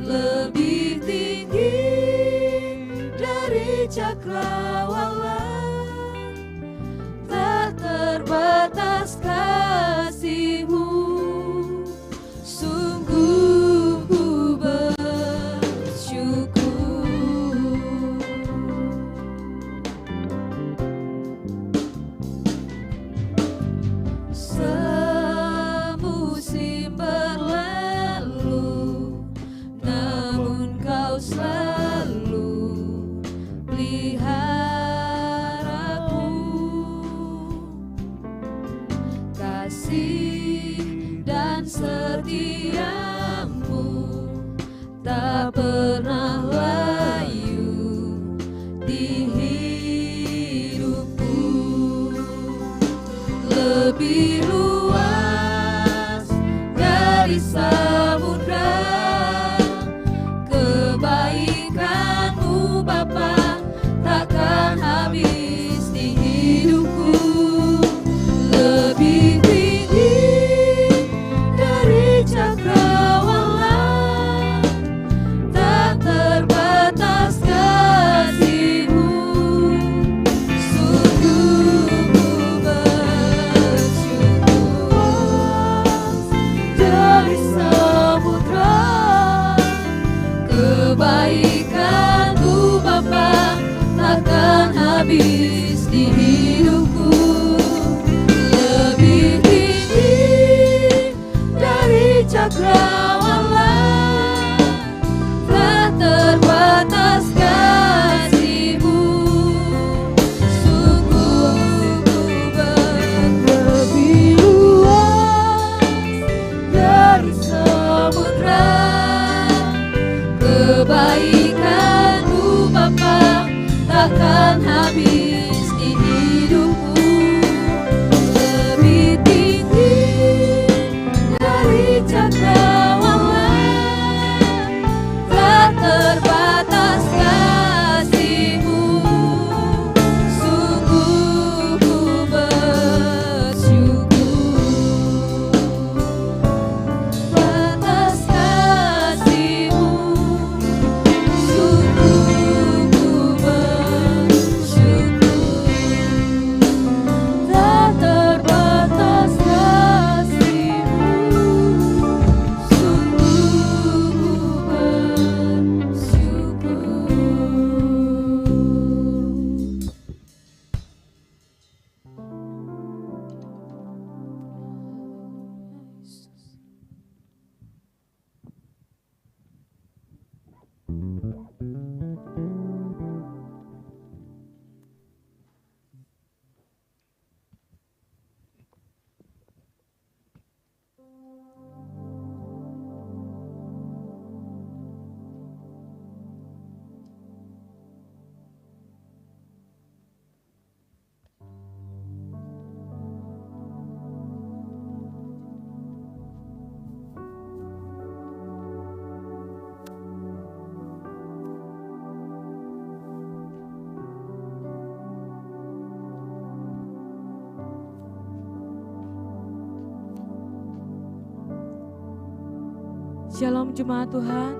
lebih tinggi dari cakrawala, tak terbatas kasih-Mu. Sungguh ku bersyukur. Semusim berlalu, namun Kau selalu peliharaku. Kasih dan setia-Mu tak pernah layu di hidupku. Lebih luas dari samudra kebaikan-Mu Bapa, takkan habis di hidupku. Lebih tinggi dari cakrawala, tak terbatas kasih-Mu. Sungguh ku bersyukur. Dari samudra kebaikan-Mu Bapa, takkan habis di hidupku. Lebih tinggi dari cakrawala, tak terbatas kasih-Mu. Sungguh ku lebih luas dari samudra kebaikan-Mu Bapa, takkan habis di hidupku. Lebih tinggi dari cakrawala, tak terbatas kasih-Mu. Sungguh ku bersyukur. Batas kasih-Mu, sungguh ku bersyukur. Tak terbatas kasih-Mu, sungguh ku bersyukur. Shalom jemaat Tuhan.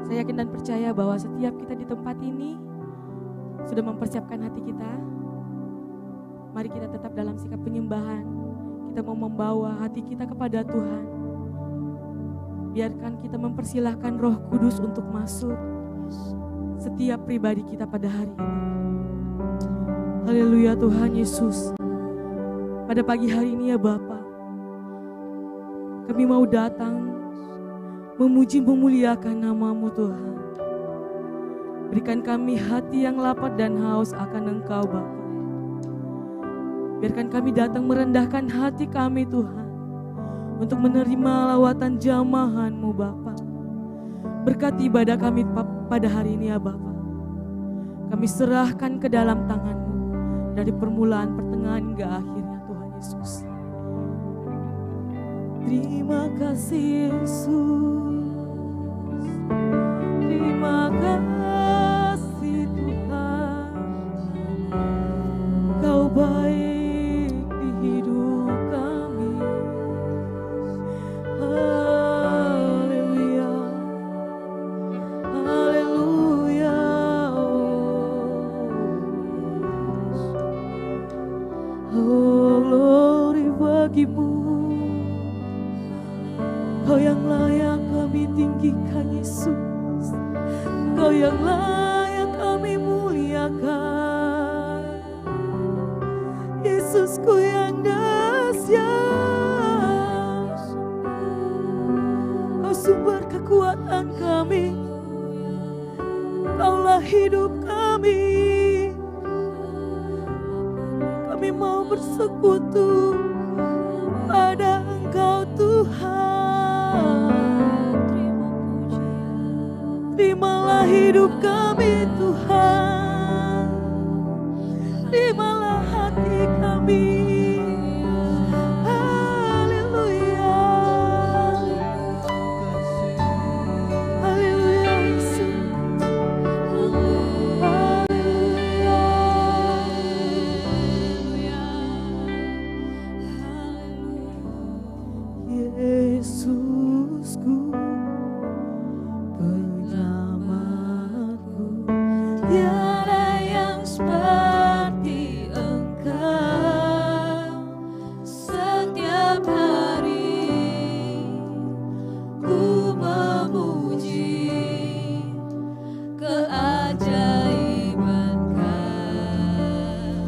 Saya yakin dan percaya bahwa setiap kita di tempat ini sudah mempersiapkan hati kita. Mari kita tetap dalam sikap penyembahan. Kita mau membawa hati kita kepada Tuhan. Biarkan kita mempersilahkan Roh Kudus untuk masuk setiap pribadi kita pada hari ini. Haleluya Tuhan Yesus. Pada pagi hari ini ya Bapa, kami mau datang memuji memuliakan nama-Mu Tuhan. Berikan kami hati yang lapar dan haus akan Engkau Bapa. Biarkan kami datang merendahkan hati kami Tuhan, untuk menerima lawatan jamahan-Mu Bapa. Berkati ibadah kami pada hari ini ya Bapa. Kami serahkan ke dalam tangan-Mu, dari permulaan, pertengahan hingga akhirnya Tuhan Yesus. Terima kasih Yesus. Terima kasih Tuhan. Kau baik di hidup kami. Haleluya. Oh, glory bagimu. Kau yang layak kami tinggikan Yesus. Kau yang layak kami muliakan. Yesusku yang dahsyat. Kau sumber kekuatan kami. Kaulah hidup kami. Kami mau bersekutu pada Engkau Tuhan. Terimalah hidup kami Tuhan. Terimalah hati kami. Haleluya. Haleluya Yesus. Yesusku, penyelamatku, tiada yang seperti Engkau. Setiap hari ku memuji keajaiban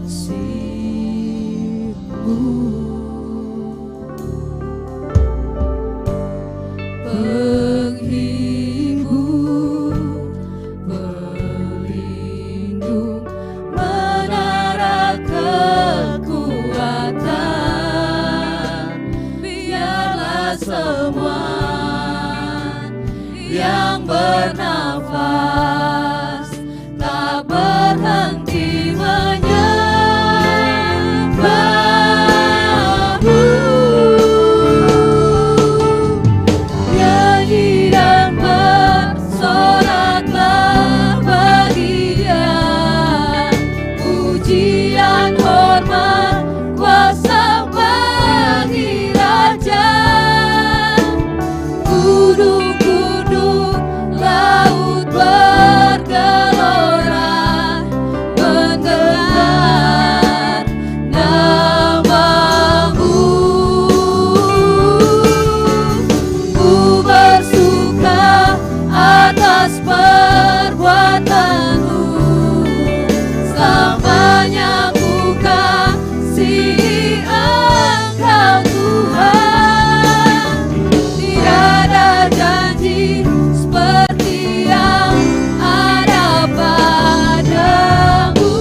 kasih-Mu. Penghibur, pelindung, menara kekuatan. Biarlah semua yang bernafas tak berhenti menyembah-Mu. Nyanyi dan bersoraklah bagi Dia, pujian, hormat, kuasa bagi Raja. Gunung-gunung, laut bergelora, mendengar nama-Mu. Ku bersuka atas perbuatan-Mu, selamanya ku kasihi Engkau Tuhan. Tiada janji seperti yang ada padamu.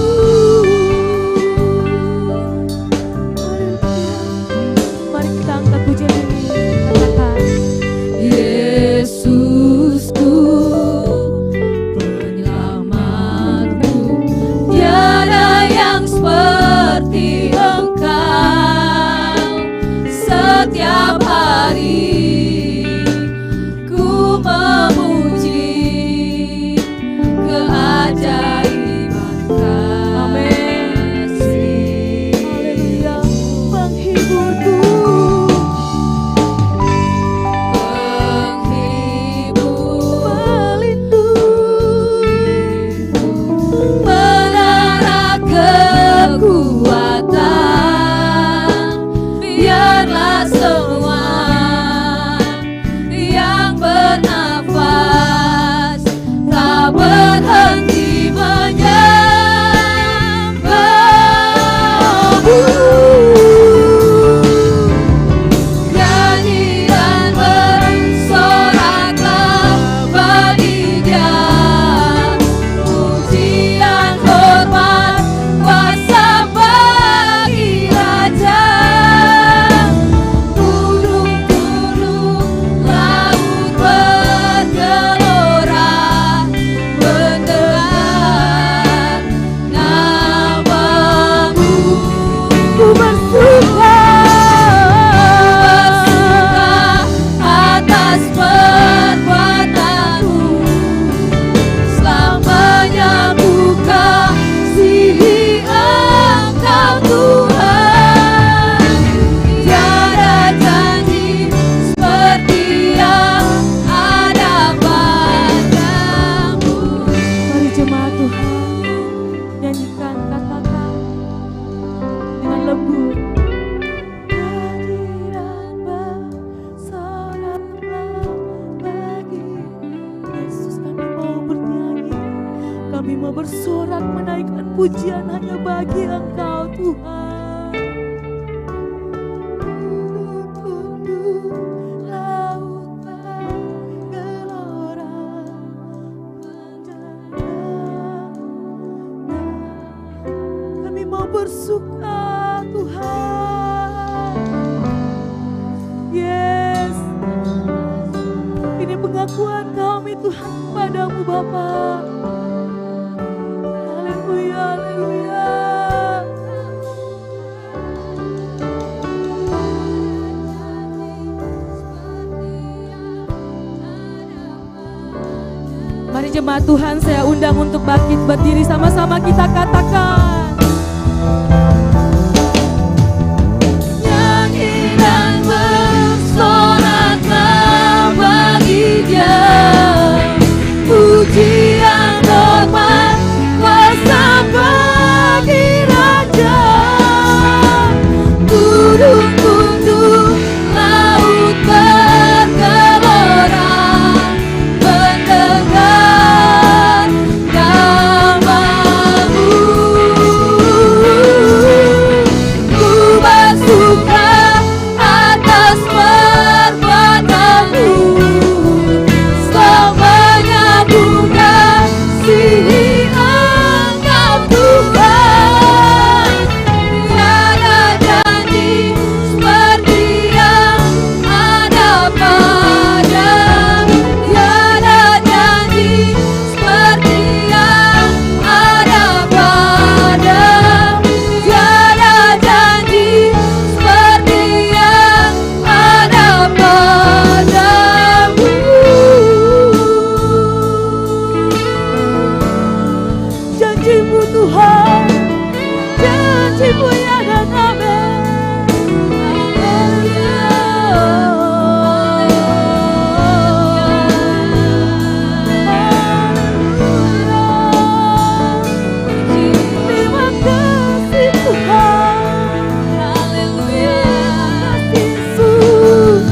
Mari kita angkat pujian ini, katakan, Yesusku, penyelamatku, tiada yang seperti Engkau. Setiap hari ku memuji keajaiban kasih. Haleluya. Penghiburku, pelindung, menara kekuatan. Biarlah semua yang bernafas tak berhenti menyembah-Mu. Nyanyi dan bersoraklah bagi Dia, pujian, hormat, kuasa bagi Raja. Gunung-gunung, laut bergelora, mendengar nama-Mu. pujian hanya bagi Engkau Tuhan. Tunduk lautan gelora penjara. Kami mau bersuka Tuhan. Yes, ini pengakuan kami Tuhan padamu Bapa. Haleluya, haleluya. Mari jemaat Tuhan, saya undang untuk bangkit berdiri, sama-sama kita katakan. Nyanyi dan bersoraklah bagi Dia, pujian hormat kuasa bagi Raja. Gunung-gunung laut bergelora mendengar namamu. Ku bersuka atas perbuatanmu, selamanya bukan kasih Engkau Tuhan. Tiada janji seperti yang ada padamu, tiada janji seperti yang ada padamu, tiada janji seperti yang ada padamu. Janjimu Tuhan, janjimu ya dan amin. Terima kasih Tuhan. Haleluya. Yesus,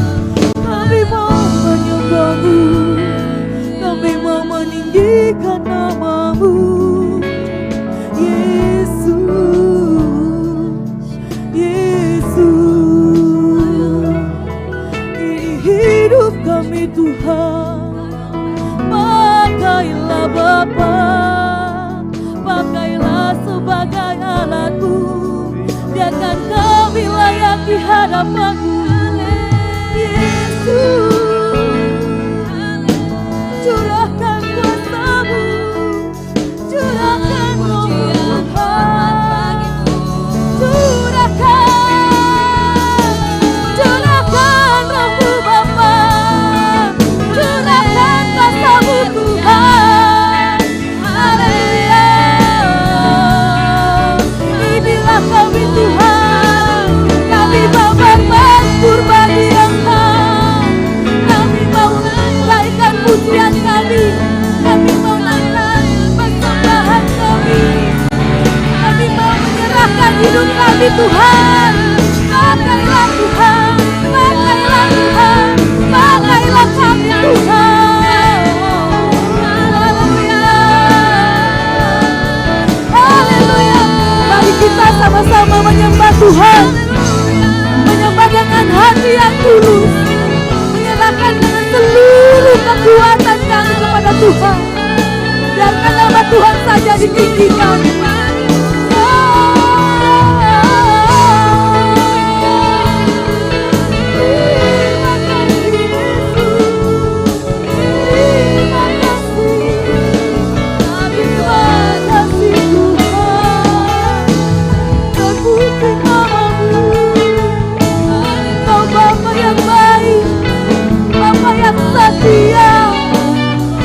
kami mau menyembahmu, kami mau meninggikan namamu. Yesus, Yesus, ini hidup kami Tuhan. Pakailah Bapa, pakailah sebagai alatmu, biarkan kami layak di hadapanmu. Yesus, curahkan kuasa-Mu, curahkan Roh-Mu Tuhan, curahkan Roh-Mu Bapa, curahkan kuasa-Mu Tuhan. Haleluya. Inilah kami Tuhan, kami mau bermakmur bagi Engkau, kami mau naikkan pujian kami mau naikkan persembahan kami mau menyerahkan hidup kami Tuhan. Pakailah Tuhan, pakailah Tuhan, pakailah kami Tuhan. Haleluya, haleluya. Mari kita sama-sama menyembah Tuhan, menyembah dengan hati yang tulus, menyerahkan dengan seluruh kekuatan kami kepada Tuhan. Biarkan nama Tuhan saja ditinggikan.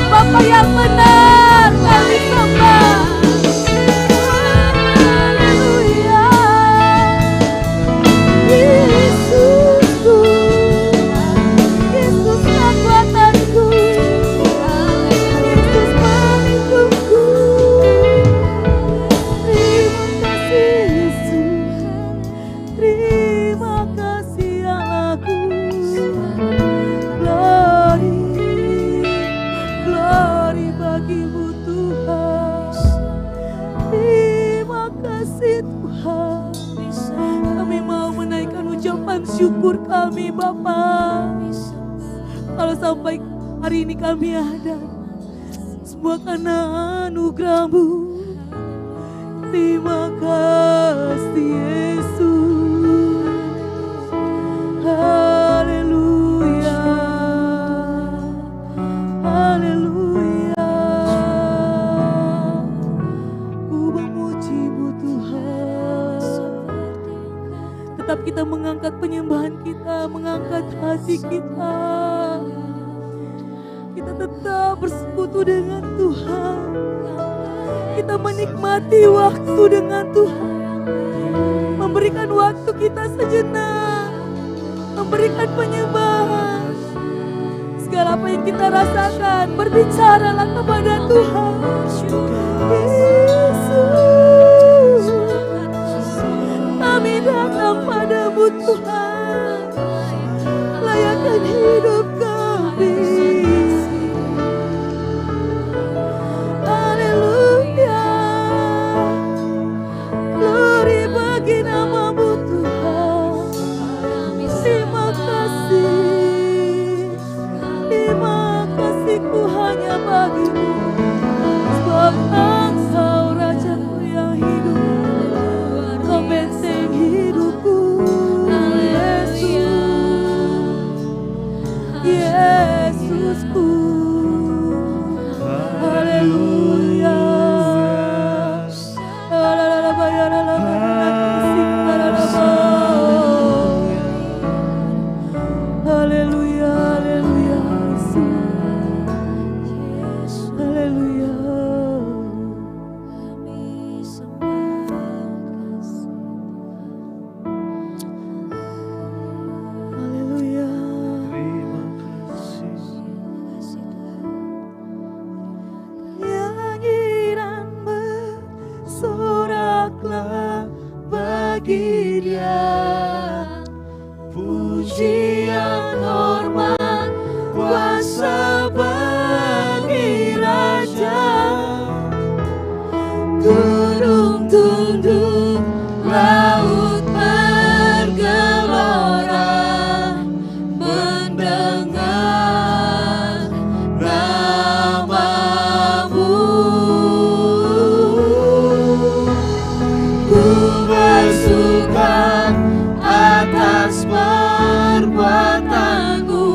Bapa yang benar, kami sembah. kami Bapa. Kalau sampai hari ini kami ada, semua karena anugerah-Mu. Terima kasih Yesus. Haleluya. Haleluya. Ku memuji-Mu Tuhan. Tetap kita mengangkat penyembahan kita, mengangkat hati kita. Kita tetap bersekutu dengan Tuhan. Kita menikmati waktu dengan Tuhan. Memberikan waktu kita sejenak. Memberikan penyembahan. Segala apa yang kita rasakan, berbicaralah kepada Tuhan. Yesus, kami datang padamu Tuhan. Layakkan hidup kami. Haleluya. Glory bagi nama-Mu Tuhan. Terima kasih. Terima kasihku hanya bagi-Mu. Sebab Engkau Rajaku yang hidup. Kau benteng hidupku. Yesusku. Haleluya. Haleluya, haleluya, Yesus. Haleluya. Haleluya. Nyanyian bersoraklah bagi Dia. Pujian, hormat, kuasa bagi Raja. Gunung tunduk, laut bergelora, mendengar nama-Mu. Ku bersuka atas perbuatanmu,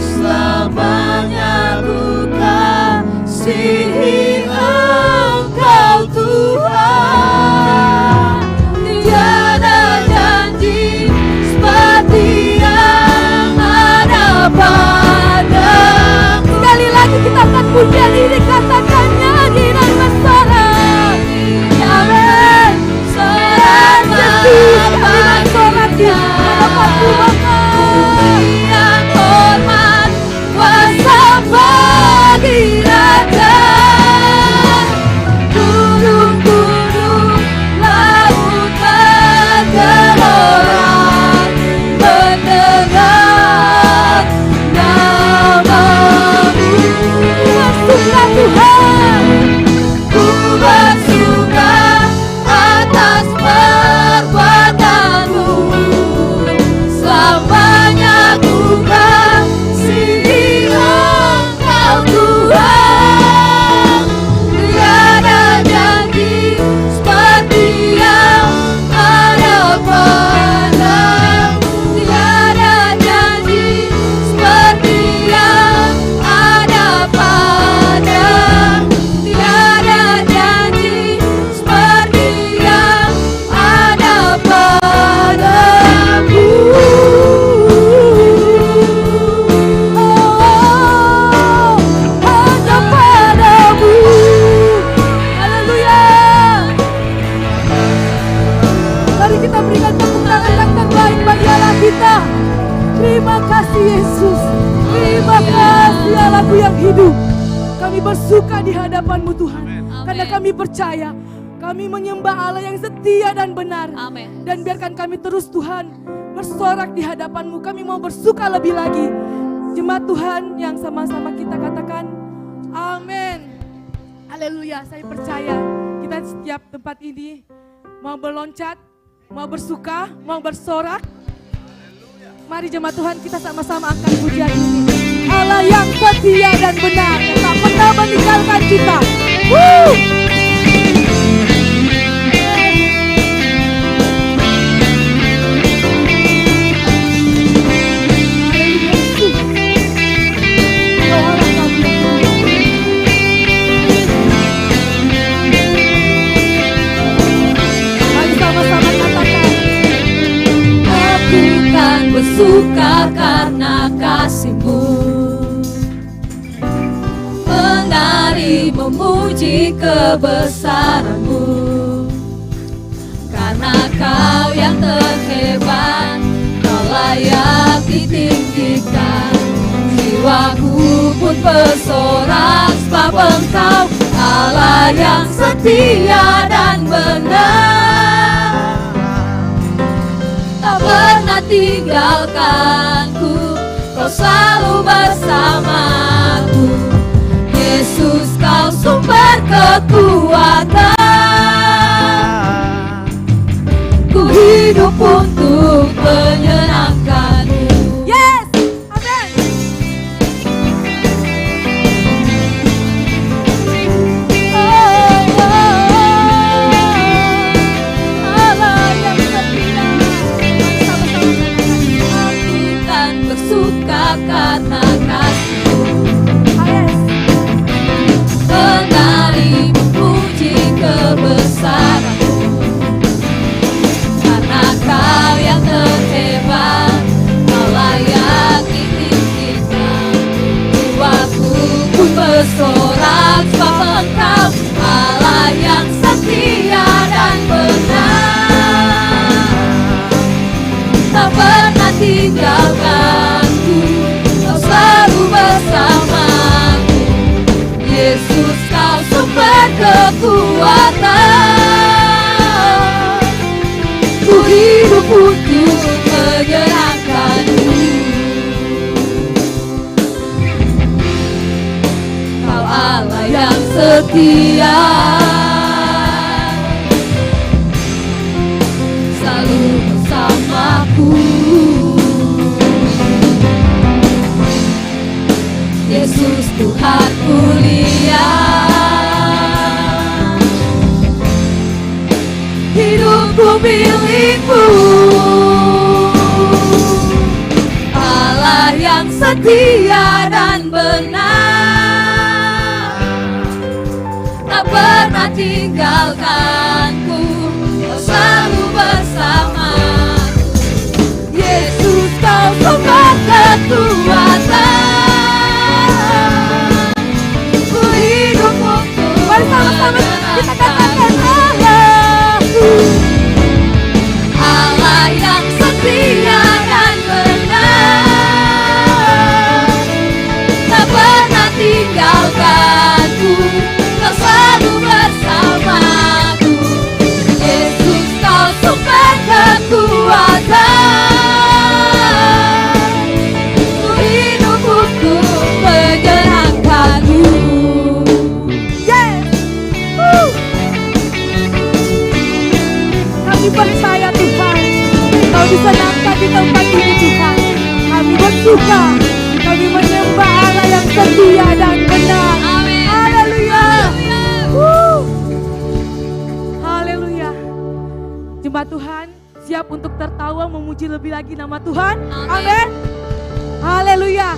selamanya ku kasihi Engkau Tuhan. Tiada janji seperti yang ada padamu. Sekali lagi kita akan pujian ini, katakan nyanyi dan bersorak. Amin. Sorak dengan sorak di hadapan-Mu Bapa. Yang hormat kuasa bagi Raja. Gunung-gunung, laut bergelora, mendengar nama-Mu. Bersuka Tuhan, ku bersuka atas perbuatanmu, selamanya ku kasihi Engkau Tuhan. Tiada janji seperti yang ada padamu. Tiada janji seperti yang ada padamu. Tiada janji seperti yang ada padamu. Oh, hanya padamu. Haleluya. Mari kita berikan tepuk tangan yang terbaik bagi Allah kita. Terima kasih Yesus. Terima kasih Allahku yang hidup. Kami bersuka di hadapan-Mu Tuhan. Karena kami percaya kami menyembah Allah yang setia dan benar. Amin. Dan biarkan kami terus Tuhan bersorak di hadapan-Mu. Kami mau bersuka lebih lagi. Jemaat Tuhan yang sama-sama kita katakan amin. Haleluya. Saya percaya kita setiap tempat ini mau berloncat, mau bersuka, mau bersorak. Mari jemaat Tuhan, kita sama-sama angkat pujian ini. Allah yang setia dan benar, yang tak pernah meninggalkan kita. Woo! Bersuka karena kasih-Mu, menari memuji kebesaran-Mu, karena Kau yang terhebat, Kau layak ditinggikan. Jiwaku pun bersorak sebab Engkau Allah yang setia dan benar, tak pernah tinggalkanku, Kau selalu bersamaku. Yesus, Kau sumber kekuatan, ku hidup untuk menyenangkan-Mu. Yes, amin. Allah yang setia, bersuka karena kasih-Mu, menari memuji kebesaran-Mu, karena Kau yang terhebat, Kau layak ditinggikan. Jiwaku pun bersorak sebab Engkau Allah yang setia dan benar, tak pernah tinggalkanku, Kau selalu bersamaku. Yesus, Kau sumber kekuatan, ku hidup untuk menyenangkan-Mu. Kau Allah yang setia, selalu bersamaku. Yesus Tuhan mulia, hidupku milik-Mu. Allah yang setia dan benar, tak pernah tinggalkanku, Kau selalu bersamaku. Yesus, Kau sumber kekuatan, ku hidup untuk menyenangkan-Mu. Allah yang setia dan benar, tak pernah tinggalkanku, Kau selalu bersamaku. Yesus, Kau sumber kekuatan, ku hidup untuk menyenangkan-Mu. Kami percaya Tuhan, Kau disenangkan di tempat ini Tuhan. Kami bersuka, kami menyembah Allah yang setia dan benar. Amin. Haleluya. Haleluya. Jemaat Tuhan, siap untuk tertawa memuji lebih lagi nama Tuhan. Amin. Haleluya.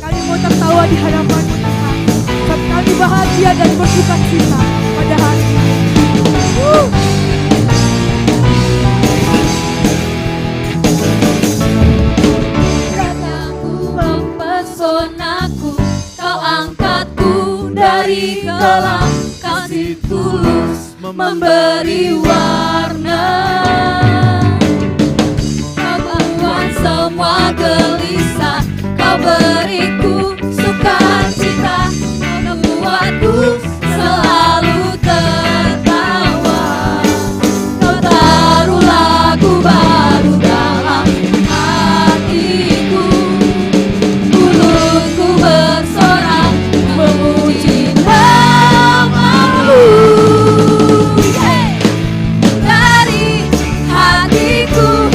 Kami mau tertawa di hadapan-Mu Tuhan, sebab kami bahagia dan bersuka cita pada hari ini. Katamu mempesonaku, Kau angkatku dari kelam, kasih tulus memberi warna. Kau buat semua gelisah, Kau beriku sukacita, Kau membuatku selalu tertawa. Kau taruh lagu baru dalam hatiku, mulutku bersorak memuji nama-Mu. Dari hatiku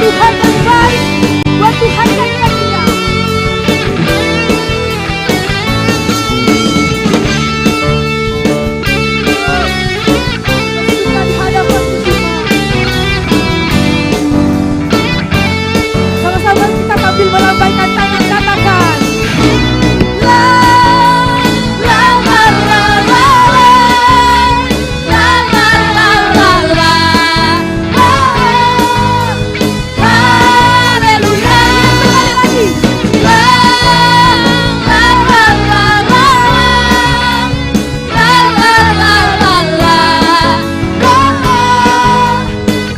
Tuhan yang baik, buat Tuhan yang setia. Bersuka di hadapan-Mu Tuhan. Sama-sama kita sambil melambaikan tangan, katakan la la la la la la la la la la. Haleluya. Sekali lagi. La la la la la la la la la la.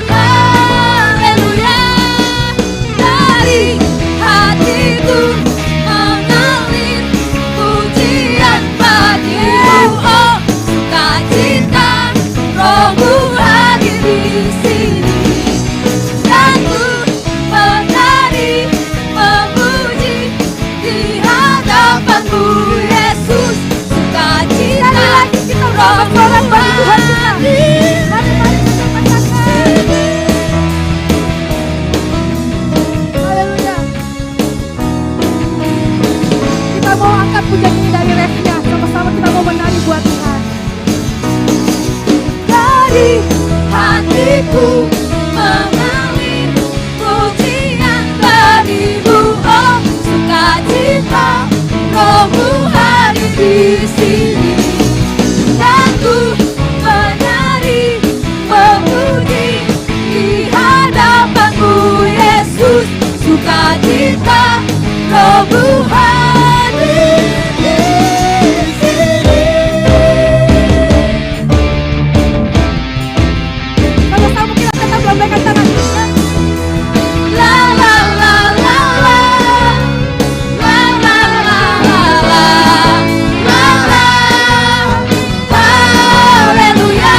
Haleluya. Dari hatiku mengalir pujian padamu, oh sukacita Rohmu hadir di sini. Dan ku menari memuji di hadapan-Mu Yesus, sukacita Rohmu hadir. Haleluya. Kita mau angkat pujian ini dari refnya. Sama-sama kita mau menari buat Tuhan. Dari hatiku mengalir pujian padamu, oh sukacita Rohmu hadir di sini. Dan ku menari memuji di hadapan-Mu Yesus, sukacita Rohmu hadir di sini. Sama-sama kita tetap lambaikan tangan. La la la la la la la la la la la la. Haleluya.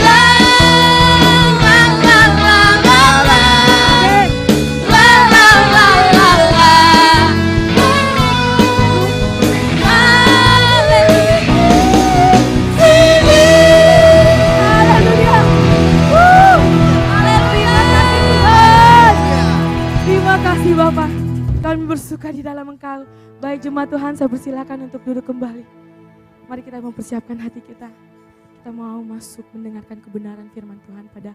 La la la la la la la la la la la. Haleluya. Haleluya. Terima kasih Bapak. Kami bersuka di dalam Engkau. Baik jemaat Tuhan, saya persilakan untuk duduk kembali. Mari kita mempersiapkan hati kita. Kita mau masuk mendengarkan kebenaran firman Tuhan pada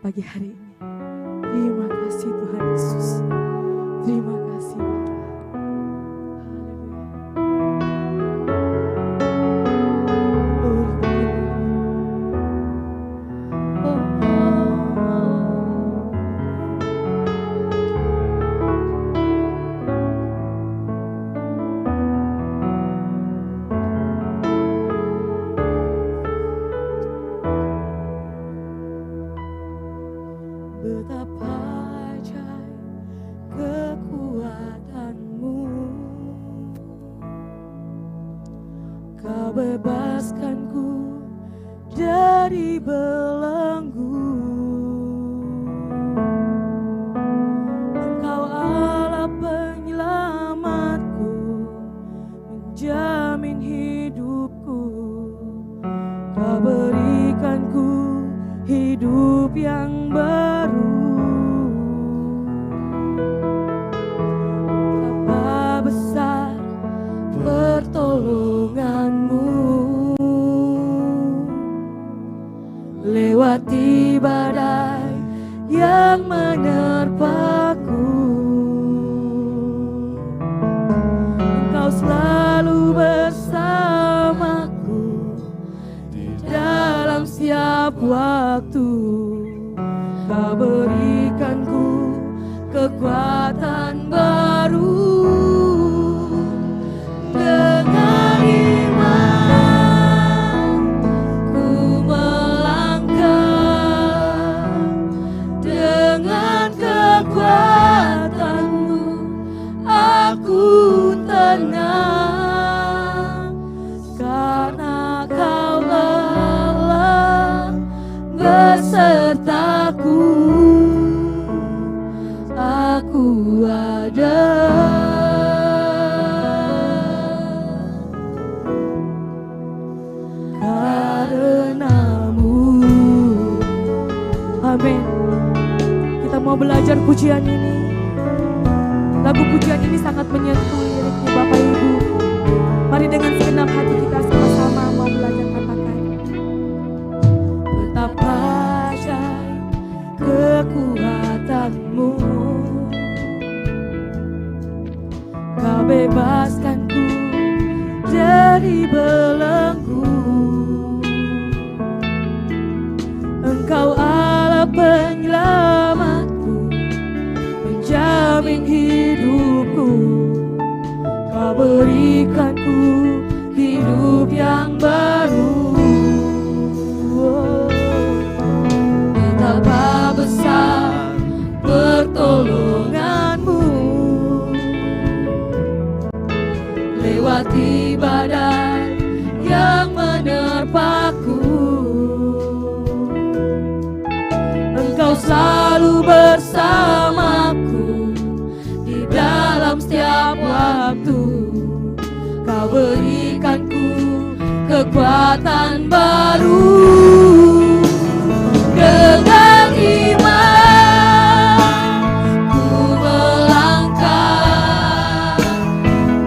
pagi hari ini. Terima kasih Tuhan Yesus. Terima kasih Bapak. Betapa ajaib kekuatan-Mu, Kau bebaskanku dari belenggu. Engkau Allah penyelamatku, menjamin hidupku. Kau berikanku hidup yang baru. Betapa besar pertolongan-Mu, lewati badai yang menerpaku. Engkau selalu bersamaku di dalam setiap waktu. Kau berikanku kekuatan baru. Dengan iman ku melangkah, dengan kekuatan-Mu aku tenang, karena Kau Allah besertaku. Aku ada mau belajar pujian ini. Lagu pujian ini sangat menyentuh liriknya Bapak Ibu. Mari dengan segenap hati kita sama-sama mau belajar katakan. Betapa ajaib kekuatanmu, Kau bebaskanku dari belenggu. Engkau Allah penyelamatku, menjamin hidupku. Kau berikanku hidup yang baru. Betapa besar pertolonganmu, lewati badai yang menerpaku. Engkau selalu bersamaku di dalam setiap waktu. Kau berikanku kekuatan baru. Dengan iman ku melangkah,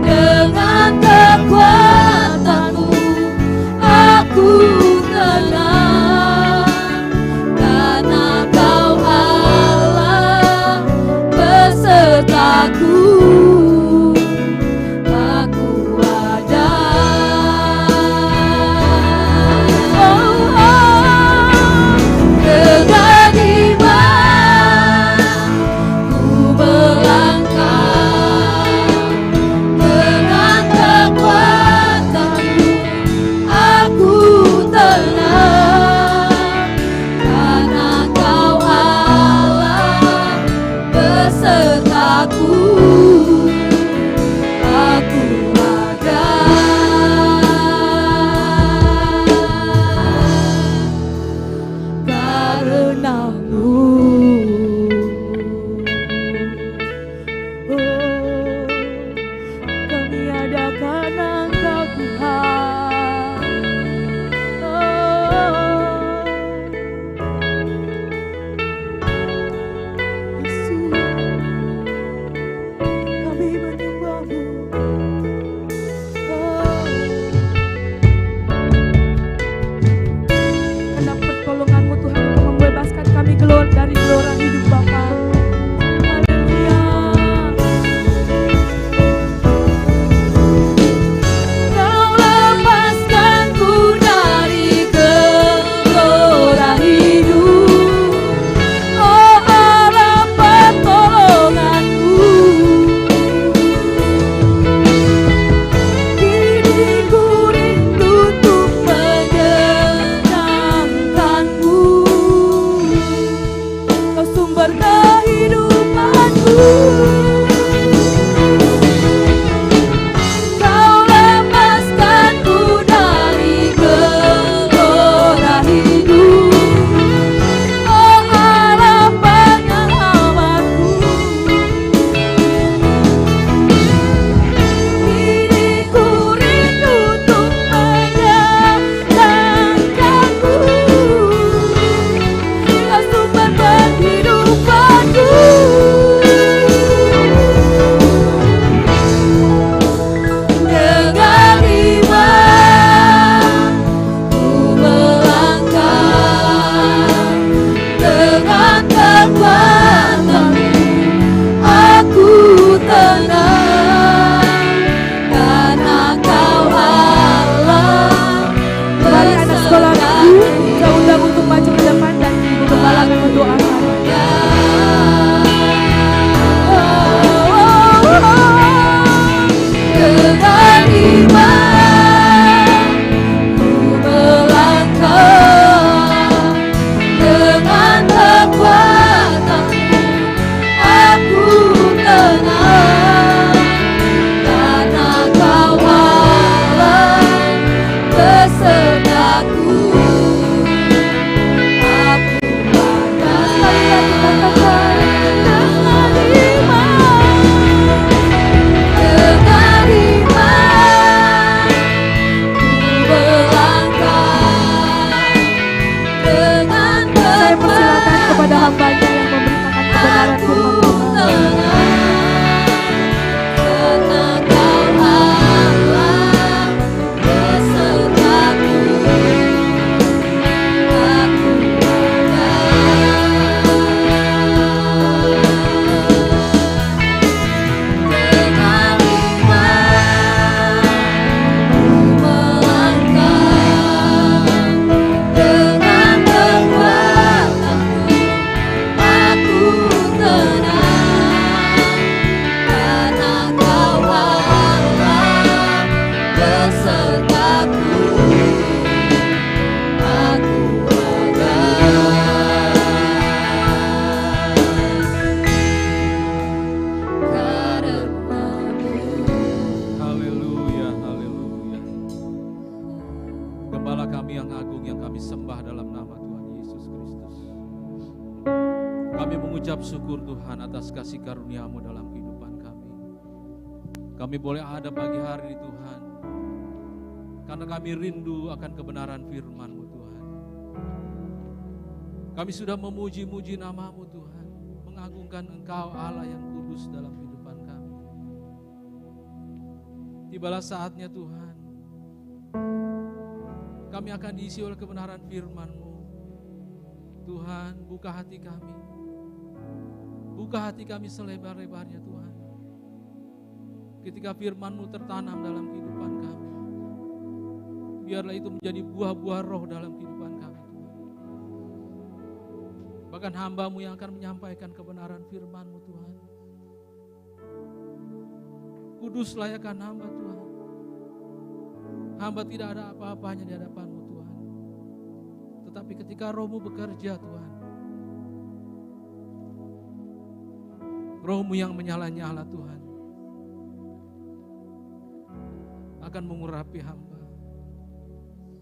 dengan kekuatanmu aku tenang, karena Kau Allah besertaku. Aku ada. Dengan iman ku melangkah, dengan kekuatanmu aku tenang, karena Kau Allah besertaku. Aku ada. Karenamu, oh, kami adakan Engkau Tuhan. Oh, Yesus, kami menyembah-Mu. Karena pertolongan-Mu Tuhan untuk membebaskan kami dari gelora hidup Bapa. Haleluya. Kau lepaskanku dari gelora hidup, oh Allah pertolonganku. Diriku rindu untuk menyenangkan-Mu. Kau sumber kehidupanku. Kau lepaskanku dari gelora hidup, oh Allah penyelamatku. Diriku rindu untuk menyenangkan-Mu. Kau sumber kehidupanku. mengucap syukur Tuhan atas kasih karunia-Mu dalam kehidupan kami. Kami boleh ada pagi hari ini Tuhan, karena kami rindu akan kebenaran firman-Mu Tuhan. Kami sudah memuji-muji nama-Mu Tuhan, mengagungkan Engkau Allah yang kudus dalam kehidupan kami. Tibalah saatnya Tuhan, kami akan diisi oleh kebenaran firman-Mu. Tuhan, buka hati kami. Buka hati kami selebar-lebarnya Tuhan. Ketika firman-Mu tertanam dalam kehidupan kami, biarlah itu menjadi buah-buah roh dalam kehidupan kami Tuhan. Bahkan hamba-Mu yang akan menyampaikan kebenaran firman-Mu Tuhan. Kudus layakkan hamba Tuhan. Hamba tidak ada apa-apanya di hadapan-Mu Tuhan. Tetapi ketika Roh-Mu bekerja Tuhan, Roh-Mu yang menyala-nyala Tuhan akan mengurapi hamba.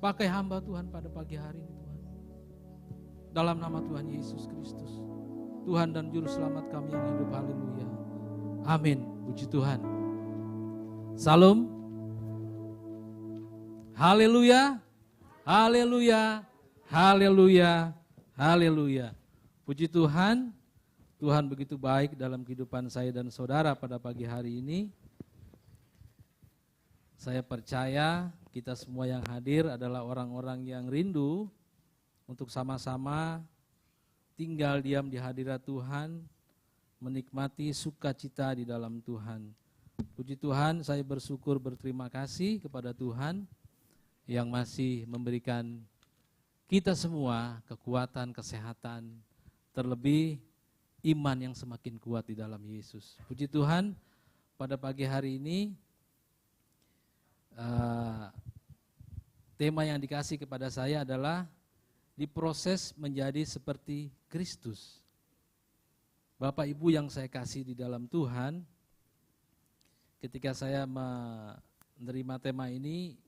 Pakai hamba Tuhan pada pagi hari ini Tuhan. Dalam nama Tuhan Yesus Kristus, Tuhan dan Juru Selamat kami yang hidup, haleluya. Amin, puji Tuhan. Salam. Haleluya, haleluya, haleluya, haleluya. Puji Tuhan, Tuhan begitu baik dalam kehidupan saya dan saudara pada pagi hari ini. Saya percaya kita semua yang hadir adalah orang-orang yang rindu untuk sama-sama tinggal diam di hadirat Tuhan, menikmati sukacita di dalam Tuhan. Puji Tuhan, saya bersyukur, berterima kasih kepada Tuhan yang masih memberikan kita semua kekuatan, kesehatan, terlebih iman yang semakin kuat di dalam Yesus. Puji Tuhan, pada pagi hari ini tema yang dikasih kepada saya adalah diproses menjadi seperti Kristus. Bapak Ibu yang saya kasih di dalam Tuhan, ketika saya menerima tema ini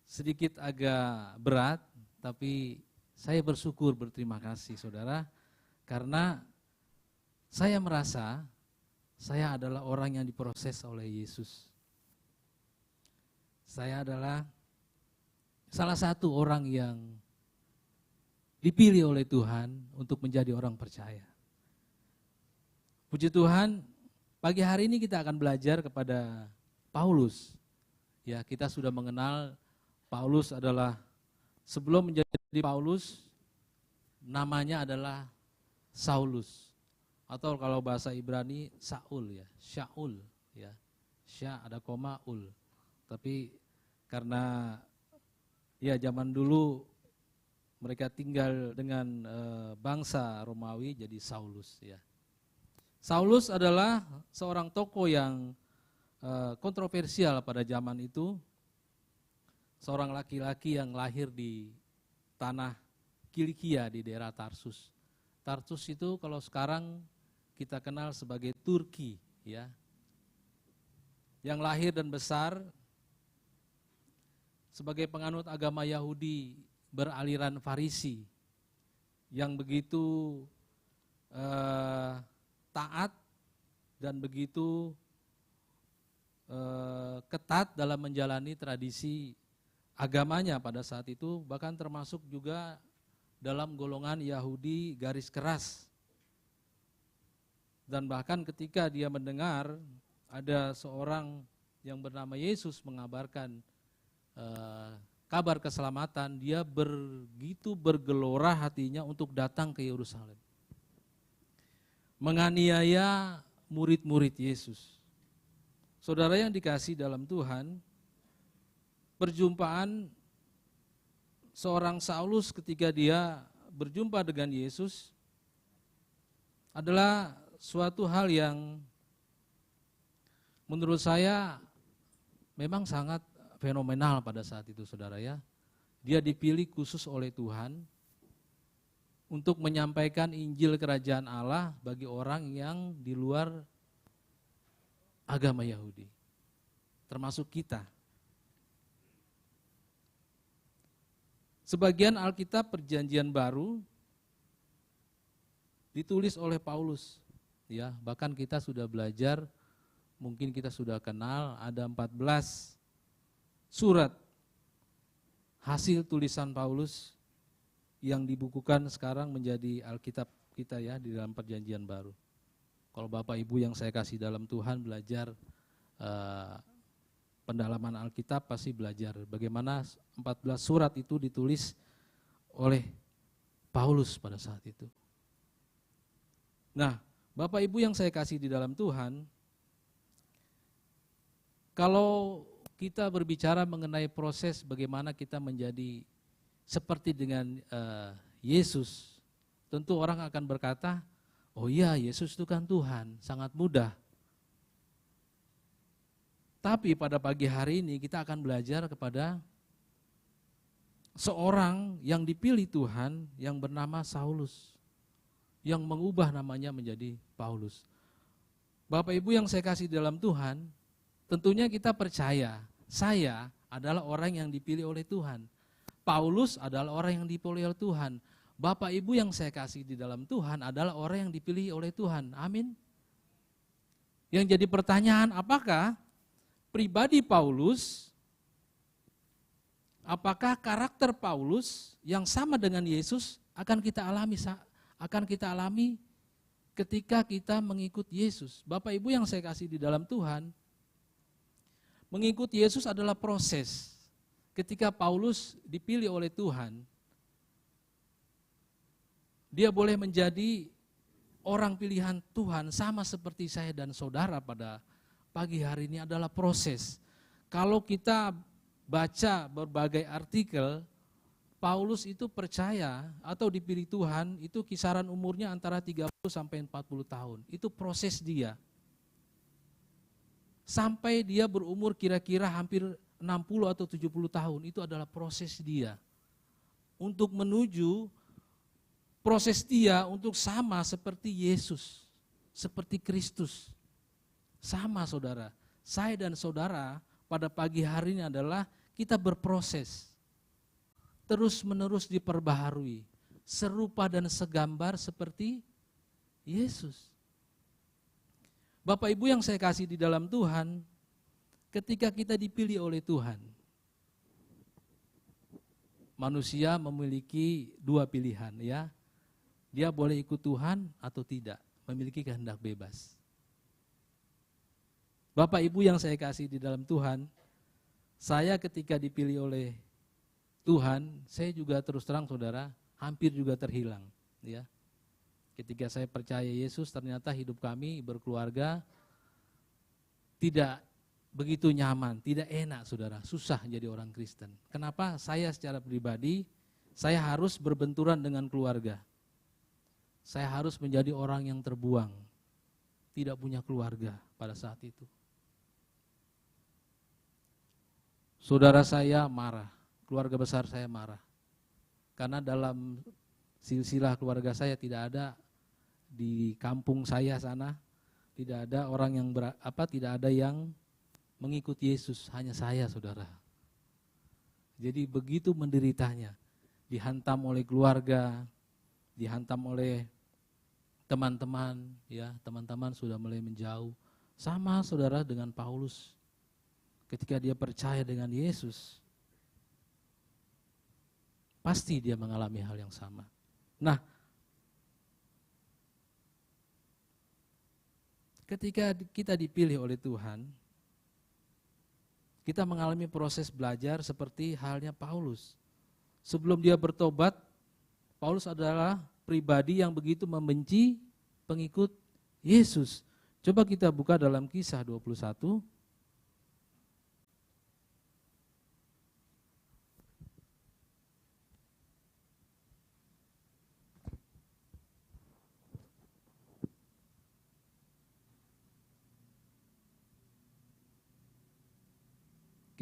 sedikit agak berat, tapi saya bersyukur, berterima kasih saudara, karena saya merasa saya adalah orang yang diproses oleh Yesus. Saya adalah salah satu orang yang dipilih oleh Tuhan untuk menjadi orang percaya. Puji Tuhan, pagi hari ini kita akan belajar kepada Paulus. Ya, kita sudah mengenal Paulus adalah, sebelum menjadi Paulus, namanya adalah Saulus. Atau kalau bahasa Ibrani, Saul ya, Syaul ya. Sya ada koma ul. Tapi karena ya zaman dulu mereka tinggal dengan bangsa Romawi, jadi Saulus ya. Saulus adalah seorang tokoh yang kontroversial pada zaman itu. Seorang laki-laki yang lahir di tanah Kilikia di daerah Tarsus. Tarsus itu kalau sekarang kita kenal sebagai Turki ya. Yang lahir dan besar sebagai penganut agama Yahudi beraliran Farisi yang begitu taat dan begitu ketat dalam menjalani tradisi agamanya pada saat itu, bahkan termasuk juga dalam golongan Yahudi garis keras. Dan bahkan ketika dia mendengar ada seorang yang bernama Yesus mengabarkan kabar keselamatan, dia begitu bergelora hatinya untuk datang ke Yerusalem, menganiaya murid-murid Yesus. Saudara yang dikasih dalam Tuhan, perjumpaan seorang Saulus ketika dia berjumpa dengan Yesus adalah suatu hal yang menurut saya memang sangat fenomenal pada saat itu saudara ya. Dia dipilih khusus oleh Tuhan untuk menyampaikan Injil Kerajaan Allah bagi orang yang di luar agama Yahudi, termasuk kita. Sebagian Alkitab Perjanjian Baru ditulis oleh Paulus. Ya, bahkan kita sudah belajar, mungkin kita sudah kenal ada 14 surat hasil tulisan Paulus yang dibukukan sekarang menjadi Alkitab kita ya di dalam Perjanjian Baru. Kalau Bapak Ibu yang saya kasih dalam Tuhan belajar pendalaman Alkitab pasti belajar bagaimana 14 surat itu ditulis oleh Paulus pada saat itu. Nah, Bapak Ibu yang saya kasih di dalam Tuhan, kalau kita berbicara mengenai proses bagaimana kita menjadi seperti dengan Yesus, tentu orang akan berkata, oh iya Yesus itu kan Tuhan, sangat mudah. Tapi pada pagi hari ini kita akan belajar kepada seorang yang dipilih Tuhan yang bernama Saulus, yang mengubah namanya menjadi Paulus. Bapak Ibu yang saya kasih dalam Tuhan, tentunya kita percaya, saya adalah orang yang dipilih oleh Tuhan. Paulus adalah orang yang dipilih oleh Tuhan. Bapak Ibu yang saya kasih di dalam Tuhan adalah orang yang dipilih oleh Tuhan. Amin. Yang jadi pertanyaan, apakah pribadi Paulus, apakah karakter Paulus yang sama dengan Yesus akan kita alami ketika kita mengikut Yesus. Bapak Ibu yang saya kasih di dalam Tuhan, mengikut Yesus adalah proses. Ketika Paulus dipilih oleh Tuhan, dia boleh menjadi orang pilihan Tuhan sama seperti saya dan saudara pada pagi hari ini adalah proses. Kalau kita baca berbagai artikel, Paulus itu percaya atau dipilih Tuhan itu kisaran umurnya antara 30 sampai 40 tahun. Itu proses dia. Sampai dia berumur kira-kira hampir 60 atau 70 tahun, itu adalah proses dia. Untuk menuju proses dia untuk sama seperti Yesus, seperti Kristus. Sama saudara, saya dan saudara pada pagi hari ini adalah kita berproses. Terus menerus diperbaharui, serupa dan segambar seperti Yesus. Bapak Ibu yang saya kasih di dalam Tuhan, ketika kita dipilih oleh Tuhan, manusia memiliki dua pilihan ya. Dia boleh ikut Tuhan atau tidak, memiliki kehendak bebas. Bapak Ibu yang saya kasih di dalam Tuhan, saya ketika dipilih oleh Tuhan, saya juga terus terang saudara, hampir juga terhilang ya. Ketika saya percaya Yesus, ternyata hidup kami berkeluarga tidak begitu nyaman, tidak enak saudara, susah jadi orang Kristen. Kenapa? Saya secara pribadi, saya harus berbenturan dengan keluarga. Saya harus menjadi orang yang terbuang, tidak punya keluarga pada saat itu. Saudara saya marah, keluarga besar saya marah. Karena dalam silsilah keluarga saya tidak ada di kampung saya sana, tidak ada orang yang tidak ada yang mengikut Yesus, hanya saya saudara. Jadi begitu menderitanya, dihantam oleh keluarga, dihantam oleh teman-teman, ya teman-teman sudah mulai menjauh. Sama saudara dengan Paulus, ketika dia percaya dengan Yesus, pasti dia mengalami hal yang sama. Nah, ketika kita dipilih oleh Tuhan, kita mengalami proses belajar seperti halnya Paulus. Sebelum dia bertobat, Paulus adalah pribadi yang begitu membenci pengikut Yesus. Coba kita buka dalam Kisah 21.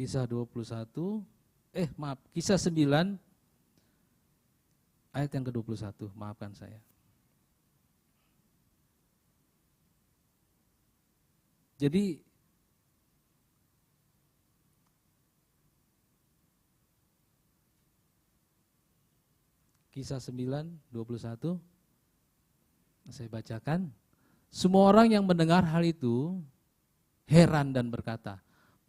Kisah 21, Kisah 9 ayat yang ke-21, maafkan saya. Jadi Kisah 9, 21, Saya bacakan. Semua orang yang mendengar hal itu heran dan berkata,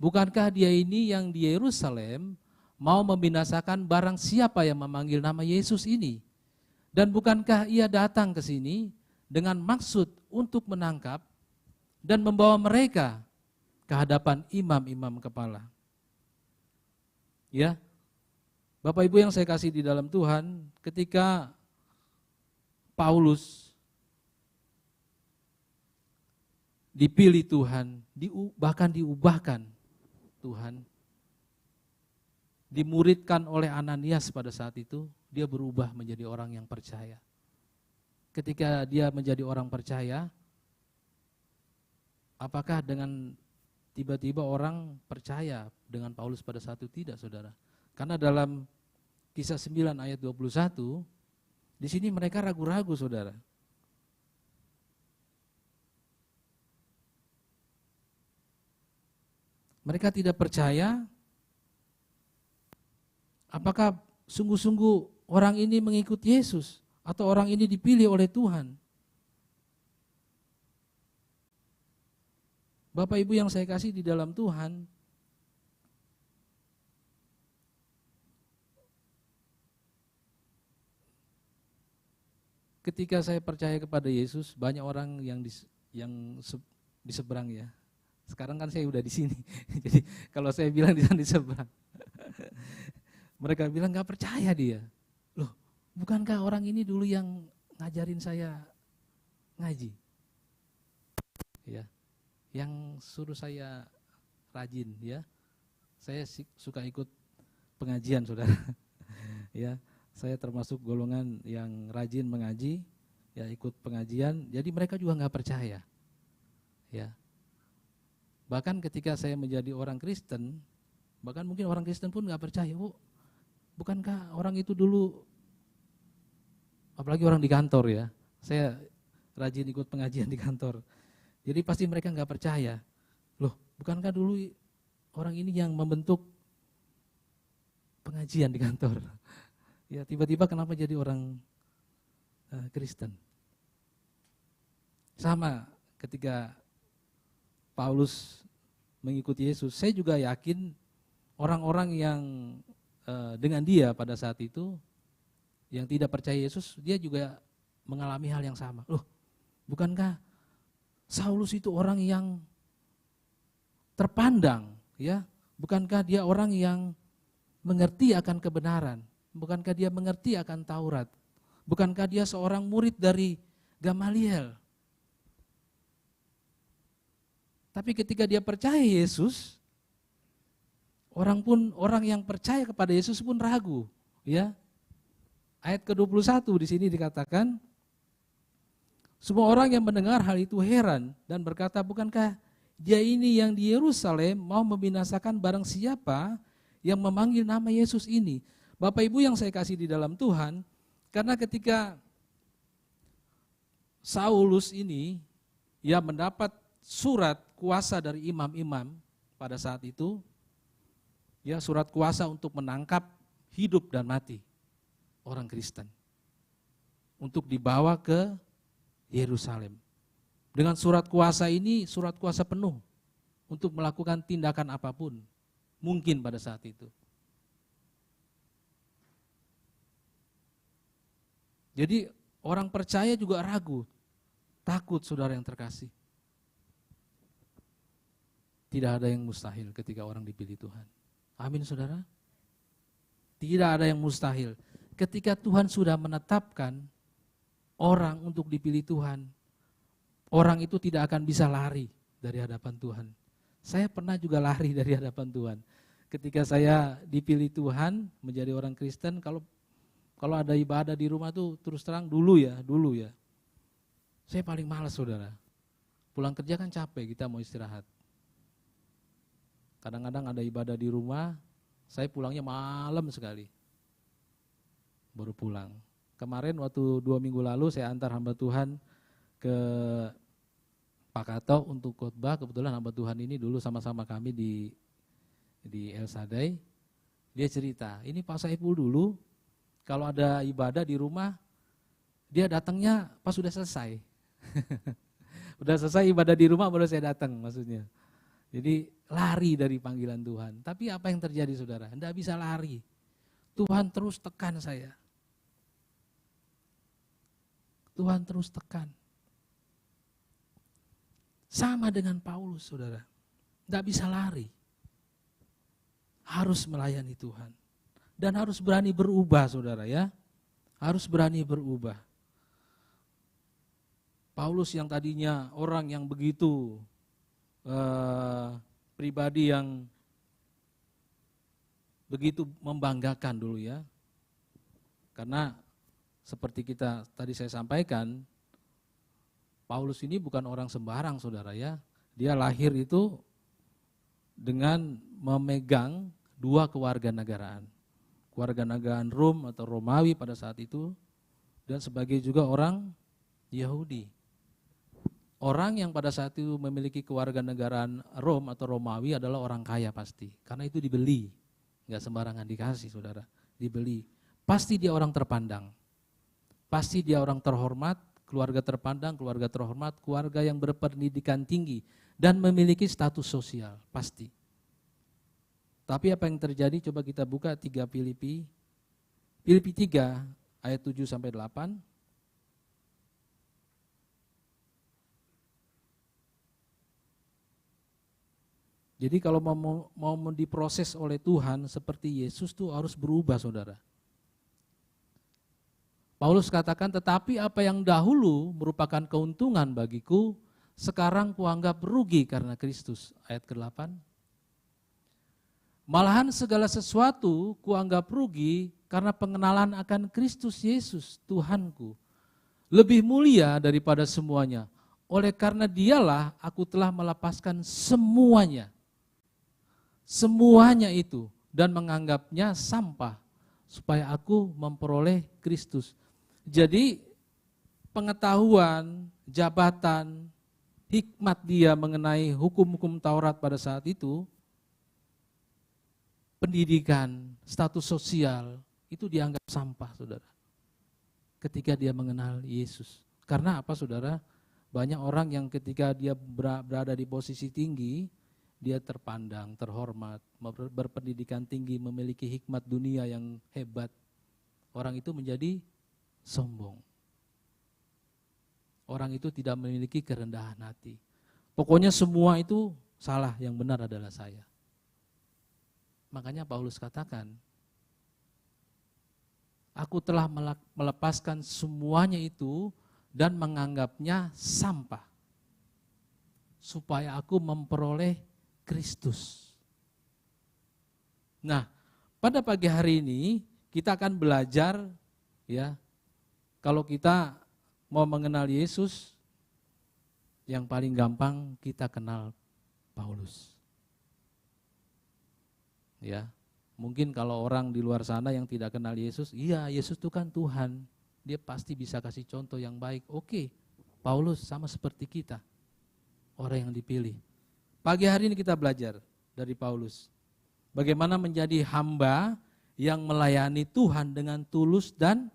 bukankah dia ini yang di Yerusalem mau membinasakan barang siapa yang memanggil nama Yesus ini? Dan bukankah ia datang ke sini dengan maksud untuk menangkap dan membawa mereka ke hadapan imam-imam kepala? Ya, Bapak Ibu yang saya kasih di dalam Tuhan, ketika Paulus dipilih Tuhan, bahkan diubahkan Tuhan, dimuridkan oleh Ananias pada saat itu, dia berubah menjadi orang yang percaya. Ketika dia menjadi orang percaya, apakah dengan tiba-tiba orang percaya dengan Paulus pada saat itu? Tidak, saudara. Karena dalam Kisah 9 ayat 21, di sini mereka ragu-ragu, saudara. Mereka tidak percaya apakah sungguh-sungguh orang ini mengikut Yesus atau orang ini dipilih oleh Tuhan. Bapak Ibu yang saya kasih di dalam Tuhan, ketika saya percaya kepada Yesus, banyak orang yang di seberang ya. Sekarang kan saya udah di sini, jadi kalau saya bilang di sana di seberang, mereka bilang nggak percaya dia. Loh, bukankah orang ini dulu yang ngajarin saya ngaji? Ya, yang suruh saya rajin ya. Saya suka ikut pengajian, saudara. Ya, saya termasuk golongan yang rajin mengaji, ya ikut pengajian. Jadi mereka juga nggak percaya. Ya. Bahkan ketika saya menjadi orang Kristen, bahkan mungkin orang Kristen pun nggak percaya. Oh, bukankah orang itu dulu, apalagi orang di kantor ya. Saya rajin ikut pengajian di kantor. Jadi pasti mereka nggak percaya. Loh, bukankah dulu orang ini yang membentuk pengajian di kantor? Ya, tiba-tiba kenapa jadi orang Kristen? Sama ketika Paulus mengikuti Yesus, saya juga yakin orang-orang yang dengan dia pada saat itu, yang tidak percaya Yesus, dia juga mengalami hal yang sama. Loh, bukankah Saulus itu orang yang terpandang, ya? Bukankah dia orang yang mengerti akan kebenaran? Bukankah dia mengerti akan Taurat? Bukankah dia seorang murid dari Gamaliel? Tapi ketika dia percaya Yesus, orang yang percaya kepada Yesus pun ragu, ya. Ayat ke-21 di sini dikatakan, semua orang yang mendengar hal itu heran dan berkata, bukankah dia ini yang di Yerusalem mau membinasakan barang siapa yang memanggil nama Yesus ini? Bapak Ibu yang saya kasih di dalam Tuhan, karena ketika Saulus ini ya mendapat surat kuasa dari imam-imam pada saat itu, ya surat kuasa untuk menangkap hidup dan mati orang Kristen, untuk dibawa ke Yerusalem. Dengan surat kuasa ini, surat kuasa penuh untuk melakukan tindakan apapun mungkin pada saat itu. Jadi orang percaya juga ragu, takut, saudara yang terkasih. Tidak ada yang mustahil ketika orang dipilih Tuhan. Amin, saudara. Tidak ada yang mustahil. Ketika Tuhan sudah menetapkan orang untuk dipilih Tuhan, orang itu tidak akan bisa lari dari hadapan Tuhan. Saya pernah juga lari dari hadapan Tuhan. Ketika saya dipilih Tuhan menjadi orang Kristen, kalau ada ibadah di rumah tuh terus terang dulu ya. Saya paling malas, saudara. Pulang kerja kan capek, kita mau istirahat. Kadang-kadang ada ibadah di rumah, saya pulangnya malam sekali. Baru pulang. Kemarin waktu 2 minggu lalu saya antar hamba Tuhan ke Pak Kato untuk khotbah. Kebetulan hamba Tuhan ini dulu sama-sama kami di El Sadai. Dia cerita, ini Pak Saiful dulu kalau ada ibadah di rumah, dia datangnya pas sudah selesai. Udah selesai ibadah di rumah baru saya datang maksudnya. Jadi lari dari panggilan Tuhan. Tapi apa yang terjadi saudara? Tidak bisa lari. Tuhan terus tekan saya. Tuhan terus tekan. Sama dengan Paulus saudara. Tidak bisa lari. Harus melayani Tuhan. Dan harus berani berubah saudara ya. Harus berani berubah. Paulus yang tadinya orang yang begitu pribadi yang begitu membanggakan dulu ya. Karena seperti tadi saya sampaikan, Paulus ini bukan orang sembarang saudara ya. Dia lahir itu dengan memegang 2 kewarganegaraan. Kewarganegaraan Rom atau Romawi pada saat itu, dan sebagai juga orang Yahudi. Orang yang pada saat itu memiliki kewarganegaraan Rom atau Romawi adalah orang kaya pasti. Karena itu dibeli, nggak sembarangan dikasih saudara, dibeli. Pasti dia orang terpandang, pasti dia orang terhormat, keluarga terpandang, keluarga terhormat, keluarga yang berpendidikan tinggi dan memiliki status sosial, pasti. Tapi apa yang terjadi, coba kita buka 3 Filipi 3 ayat 7-8. Jadi kalau mau diproses oleh Tuhan seperti Yesus tuh harus berubah saudara. Paulus katakan, tetapi apa yang dahulu merupakan keuntungan bagiku, sekarang kuanggap rugi karena Kristus. Ayat ke-8. Malahan segala sesuatu kuanggap rugi karena pengenalan akan Kristus Yesus Tuhanku. Lebih mulia daripada semuanya. Oleh karena dialah aku telah melepaskan semuanya. Semuanya itu dan menganggapnya sampah supaya aku memperoleh Kristus. Jadi pengetahuan, jabatan, hikmat dia mengenai hukum-hukum Taurat pada saat itu, pendidikan, status sosial, itu dianggap sampah saudara. Ketika dia mengenal Yesus. Karena apa saudara? Banyak orang yang ketika dia berada di posisi tinggi, dia terpandang, terhormat, berpendidikan tinggi, memiliki hikmat dunia yang hebat. Orang itu menjadi sombong. Orang itu tidak memiliki kerendahan hati. Pokoknya semua itu salah, yang benar adalah saya. Makanya Paulus katakan, aku telah melepaskan semuanya itu dan menganggapnya sampah. Supaya aku memperoleh Kristus. Nah, pada pagi hari ini kita akan belajar ya. Kalau kita mau mengenal Yesus, yang paling gampang kita kenal Paulus. Ya. Mungkin kalau orang di luar sana yang tidak kenal Yesus, iya Yesus itu kan Tuhan. Dia pasti bisa kasih contoh yang baik. Oke, Paulus sama seperti kita. Orang yang dipilih. Pagi hari ini kita belajar dari Paulus. Bagaimana menjadi hamba yang melayani Tuhan dengan tulus dan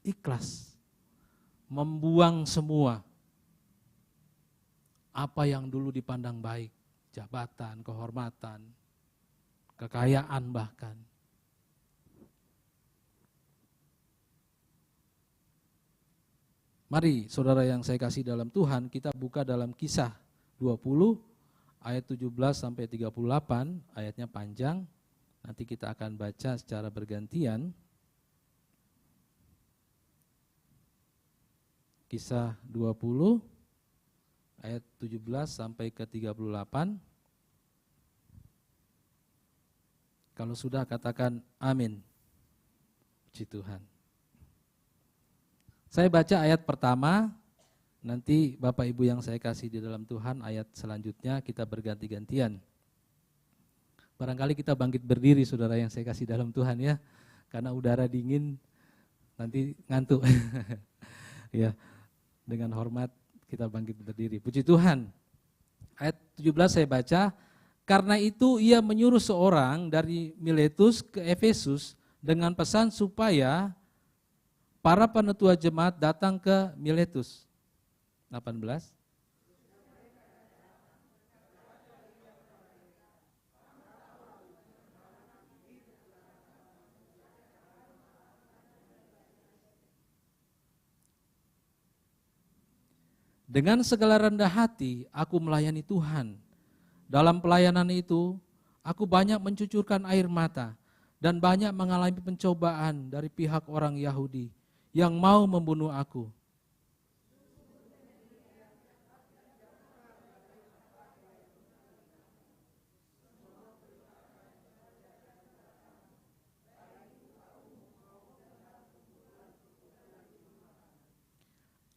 ikhlas. Membuang semua apa yang dulu dipandang baik. Jabatan, kehormatan, kekayaan bahkan. Mari saudara yang saya kasih dalam Tuhan, kita buka dalam Kisah 20 ayat 17-38, ayatnya panjang, nanti kita akan baca secara bergantian. Kisah 20 ayat 17-38. Kalau sudah katakan amin. Puji Tuhan. Saya baca ayat pertama. Nanti Bapak Ibu yang saya kasih di dalam Tuhan, ayat selanjutnya kita berganti-gantian. Barangkali kita bangkit berdiri saudara yang saya kasih dalam Tuhan ya. Karena udara dingin nanti ngantuk. Ya, dengan hormat kita bangkit berdiri. Puji Tuhan. Ayat 17 saya baca. Karena itu ia menyuruh seorang dari Miletus ke Efesus dengan pesan supaya para penetua jemaat datang ke Miletus. 18. Dengan segala rendah hati aku melayani Tuhan. Dalam pelayanan itu aku banyak mencucurkan air mata dan banyak mengalami pencobaan dari pihak orang Yahudi yang mau membunuh aku.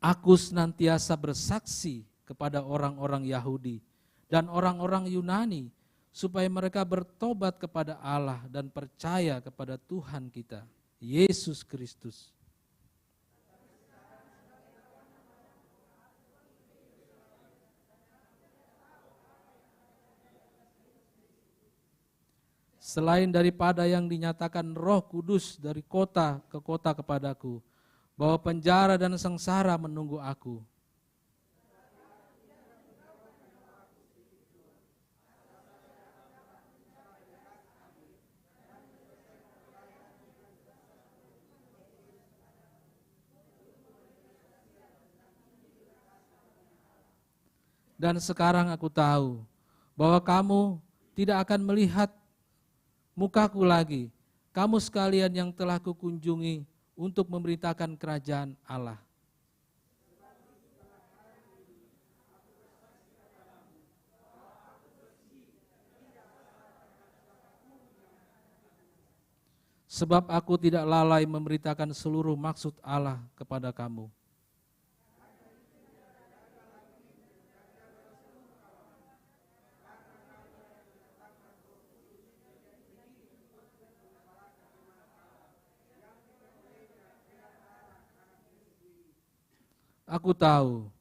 Aku senantiasa bersaksi kepada orang-orang Yahudi dan orang-orang Yunani supaya mereka bertobat kepada Allah dan percaya kepada Tuhan kita, Yesus Kristus. Selain daripada yang dinyatakan Roh Kudus dari kota ke kota kepadaku, bahwa penjara dan sengsara menunggu aku. Dan sekarang aku tahu bahwa kamu tidak akan melihat mukaku lagi. Kamu sekalian yang telah kukunjungi untuk memberitakan kerajaan Allah. Sebab aku tidak lalai memberitakan seluruh maksud Allah kepada kamu. Aku tahu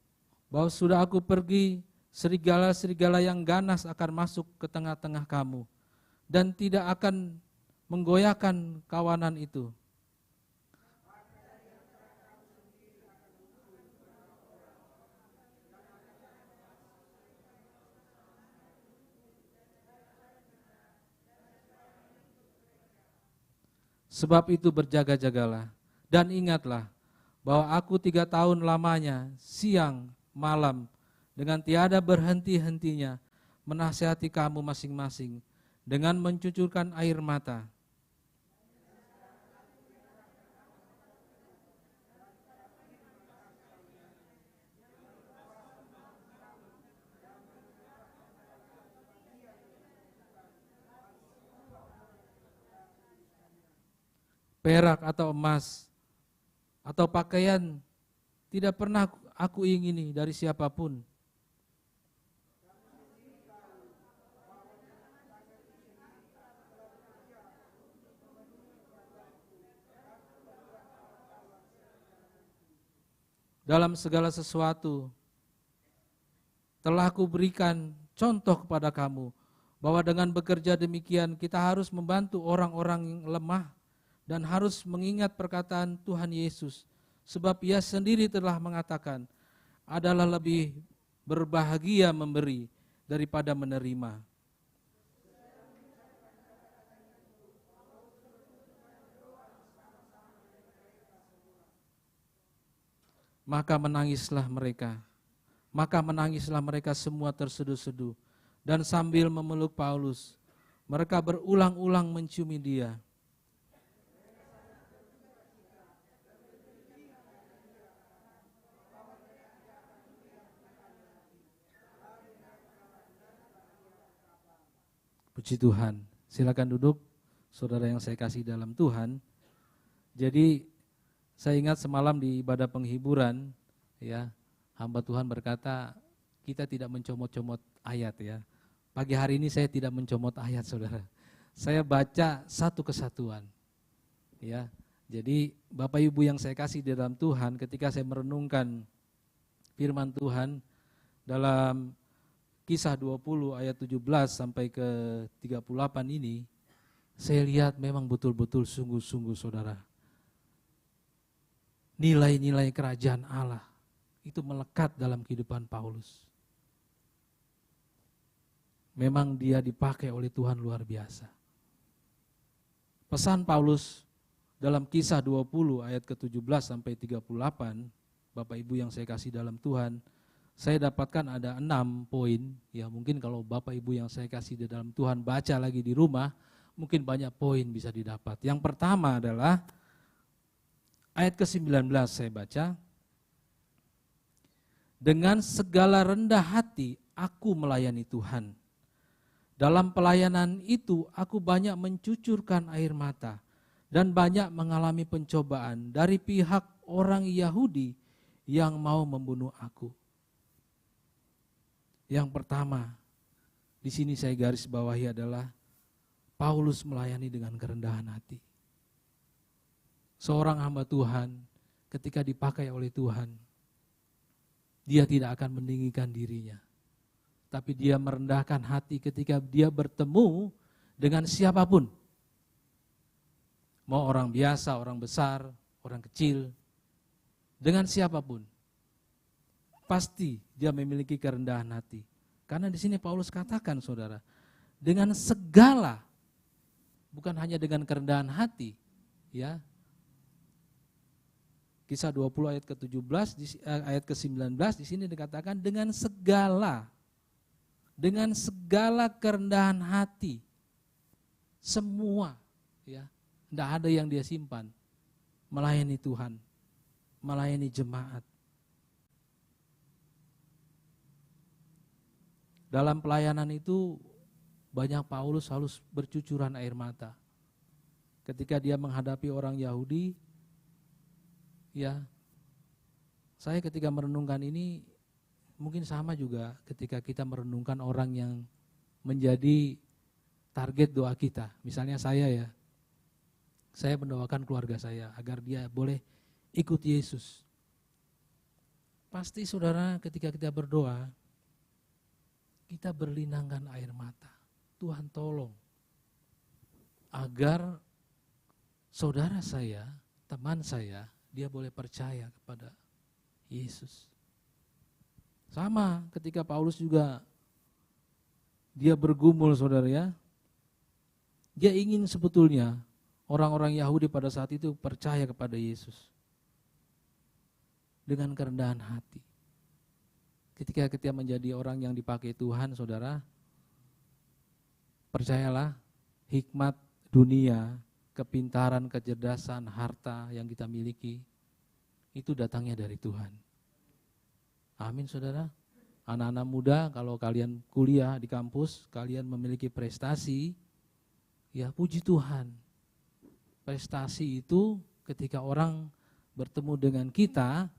bahwa sudah aku pergi, serigala-serigala yang ganas akan masuk ke tengah-tengah kamu dan tidak akan menggoyahkan kawanan itu. Sebab itu berjaga-jagalah dan ingatlah bahwa aku 3 tahun lamanya, siang, malam, dengan tiada berhenti-hentinya, menasihati kamu masing-masing, dengan mencucurkan air mata. Perak atau emas, atau pakaian tidak pernah aku ingini dari siapapun. Dalam segala sesuatu telah aku berikan contoh kepada kamu, bahwa dengan bekerja demikian kita harus membantu orang-orang yang lemah dan harus mengingat perkataan Tuhan Yesus, sebab Ia sendiri telah mengatakan, adalah lebih berbahagia memberi daripada menerima. Maka menangislah mereka semua terseduh-seduh, dan sambil memeluk Paulus, mereka berulang-ulang menciumi dia. Puji Tuhan. Silakan duduk, saudara yang saya kasih dalam Tuhan. Jadi saya ingat semalam di ibadah penghiburan, ya, hamba Tuhan berkata kita tidak mencomot-comot ayat, ya. Pagi hari ini saya tidak mencomot ayat, saudara. Saya baca satu kesatuan, ya. Jadi Bapak Ibu yang saya kasih di dalam Tuhan, ketika saya merenungkan firman Tuhan dalam Kisah 20 ayat 17 sampai ke 38 ini, saya lihat memang betul-betul sungguh-sungguh, saudara, nilai-nilai kerajaan Allah itu melekat dalam kehidupan Paulus. Memang dia dipakai oleh Tuhan luar biasa. Pesan Paulus dalam Kisah 20 ayat ke-17 sampai 38, Bapak Ibu yang saya kasih dalam Tuhan, saya dapatkan ada 6 poin, ya mungkin kalau Bapak Ibu yang saya kasih di dalam Tuhan baca lagi di rumah, mungkin banyak poin bisa didapat. Yang pertama adalah ayat ke-19 saya baca, dengan segala rendah hati aku melayani Tuhan. Dalam pelayanan itu aku banyak mencucurkan air mata dan banyak mengalami pencobaan dari pihak orang Yahudi yang mau membunuh aku. Yang pertama, di sini saya garis bawahi adalah Paulus melayani dengan kerendahan hati. Seorang hamba Tuhan ketika dipakai oleh Tuhan, dia tidak akan meninggikan dirinya. Tapi dia merendahkan hati ketika dia bertemu dengan siapapun. Mau orang biasa, orang besar, orang kecil, dengan siapapun. Pasti dia memiliki kerendahan hati. Karena di sini Paulus katakan, saudara, dengan segala, bukan hanya dengan kerendahan hati, ya. Kisah 20 ayat ke-17, ayat ke-19 di sini dikatakan dengan segala kerendahan hati, semua, ya, tidak ada yang dia simpan, melayani Tuhan, melayani jemaat. Dalam pelayanan itu banyak Paulus harus bercucuran air mata. Ketika dia menghadapi orang Yahudi, ya, saya ketika merenungkan ini, mungkin sama juga ketika kita merenungkan orang yang menjadi target doa kita. Misalnya saya mendoakan keluarga saya agar dia boleh ikut Yesus. Pasti saudara ketika kita berdoa, kita berlinangkan air mata. Tuhan tolong agar saudara saya, teman saya, dia boleh percaya kepada Yesus. Sama ketika Paulus juga dia bergumul, saudara, ya. Dia ingin sebetulnya orang-orang Yahudi pada saat itu percaya kepada Yesus dengan kerendahan hati. Ketika kita menjadi orang yang dipakai Tuhan, saudara, percayalah, hikmat dunia, kepintaran, kecerdasan, harta yang kita miliki, itu datangnya dari Tuhan. Amin, saudara. Anak-anak muda, kalau kalian kuliah di kampus, kalian memiliki prestasi, ya puji Tuhan. Prestasi itu ketika orang bertemu dengan kita,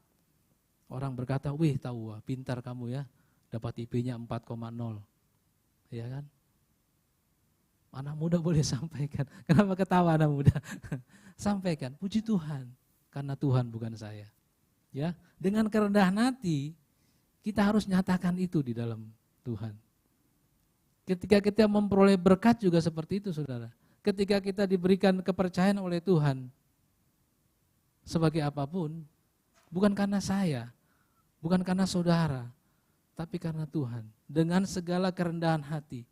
orang berkata, wih tahu, pintar kamu ya, dapat IP-nya 4,0. Ya kan? Anak muda boleh sampaikan. Kenapa ketawa anak muda? Sampaikan, puji Tuhan, karena Tuhan bukan saya. Ya, dengan kerendahan hati, kita harus nyatakan itu di dalam Tuhan. Ketika kita memperoleh berkat juga seperti itu, saudara. Ketika kita diberikan kepercayaan oleh Tuhan, sebagai apapun, bukan karena saya, bukan karena saudara, tapi karena Tuhan. Dengan segala kerendahan hati.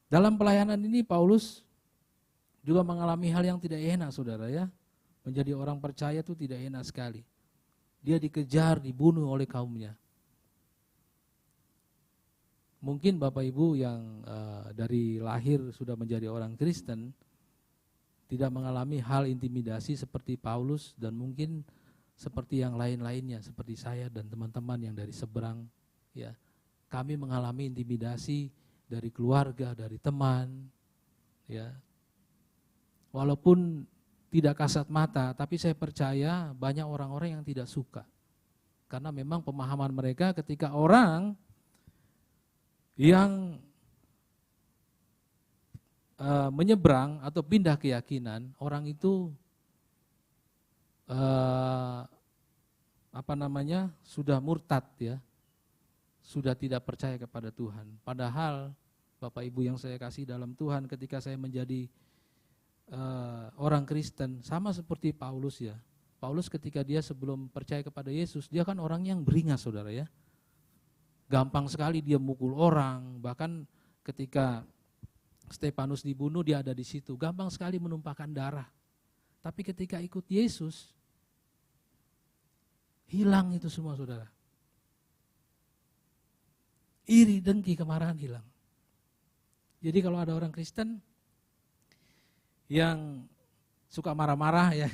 Dalam pelayanan ini Paulus juga mengalami hal yang tidak enak, saudara, ya. Menjadi orang percaya itu tidak enak sekali. Dia dikejar, dibunuh oleh kaumnya. Mungkin Bapak Ibu yang dari lahir sudah menjadi orang Kristen tidak mengalami hal intimidasi seperti Paulus dan mungkin seperti yang lain-lainnya, seperti saya dan teman-teman yang dari seberang. Ya, kami mengalami intimidasi dari keluarga, dari teman. Ya, walaupun tidak kasat mata, tapi saya percaya banyak orang-orang yang tidak suka. Karena memang pemahaman mereka ketika orang yang menyeberang atau pindah keyakinan, orang itu sudah murtad, ya, sudah tidak percaya kepada Tuhan. Padahal Bapak Ibu yang saya kasih dalam Tuhan, ketika saya menjadi orang Kristen, sama seperti Paulus, ya, Paulus ketika dia sebelum percaya kepada Yesus, dia kan orang yang beringas saudara ya. Gampang sekali dia mukul orang, bahkan ketika Stefanus dibunuh dia ada di situ, gampang sekali menumpahkan darah. Tapi ketika ikut Yesus, hilang itu semua saudara. Iri, dengki, kemarahan hilang. Jadi kalau ada orang Kristen yang suka marah-marah ya,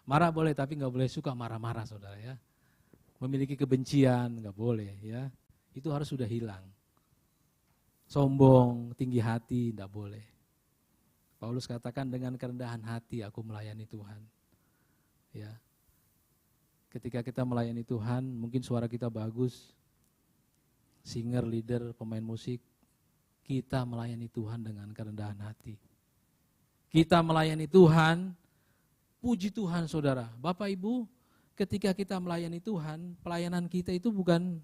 marah boleh tapi nggak boleh suka marah-marah saudara ya. Memiliki kebencian nggak boleh ya. Itu harus sudah hilang. Sombong, tinggi hati nggak boleh. Paulus katakan dengan kerendahan hati aku melayani Tuhan. Ya. Ketika kita melayani Tuhan, mungkin suara kita bagus. Singer, leader, pemain musik, kita melayani Tuhan dengan kerendahan hati. Kita melayani Tuhan. Puji Tuhan saudara, Bapak Ibu, ketika kita melayani Tuhan, pelayanan kita itu bukan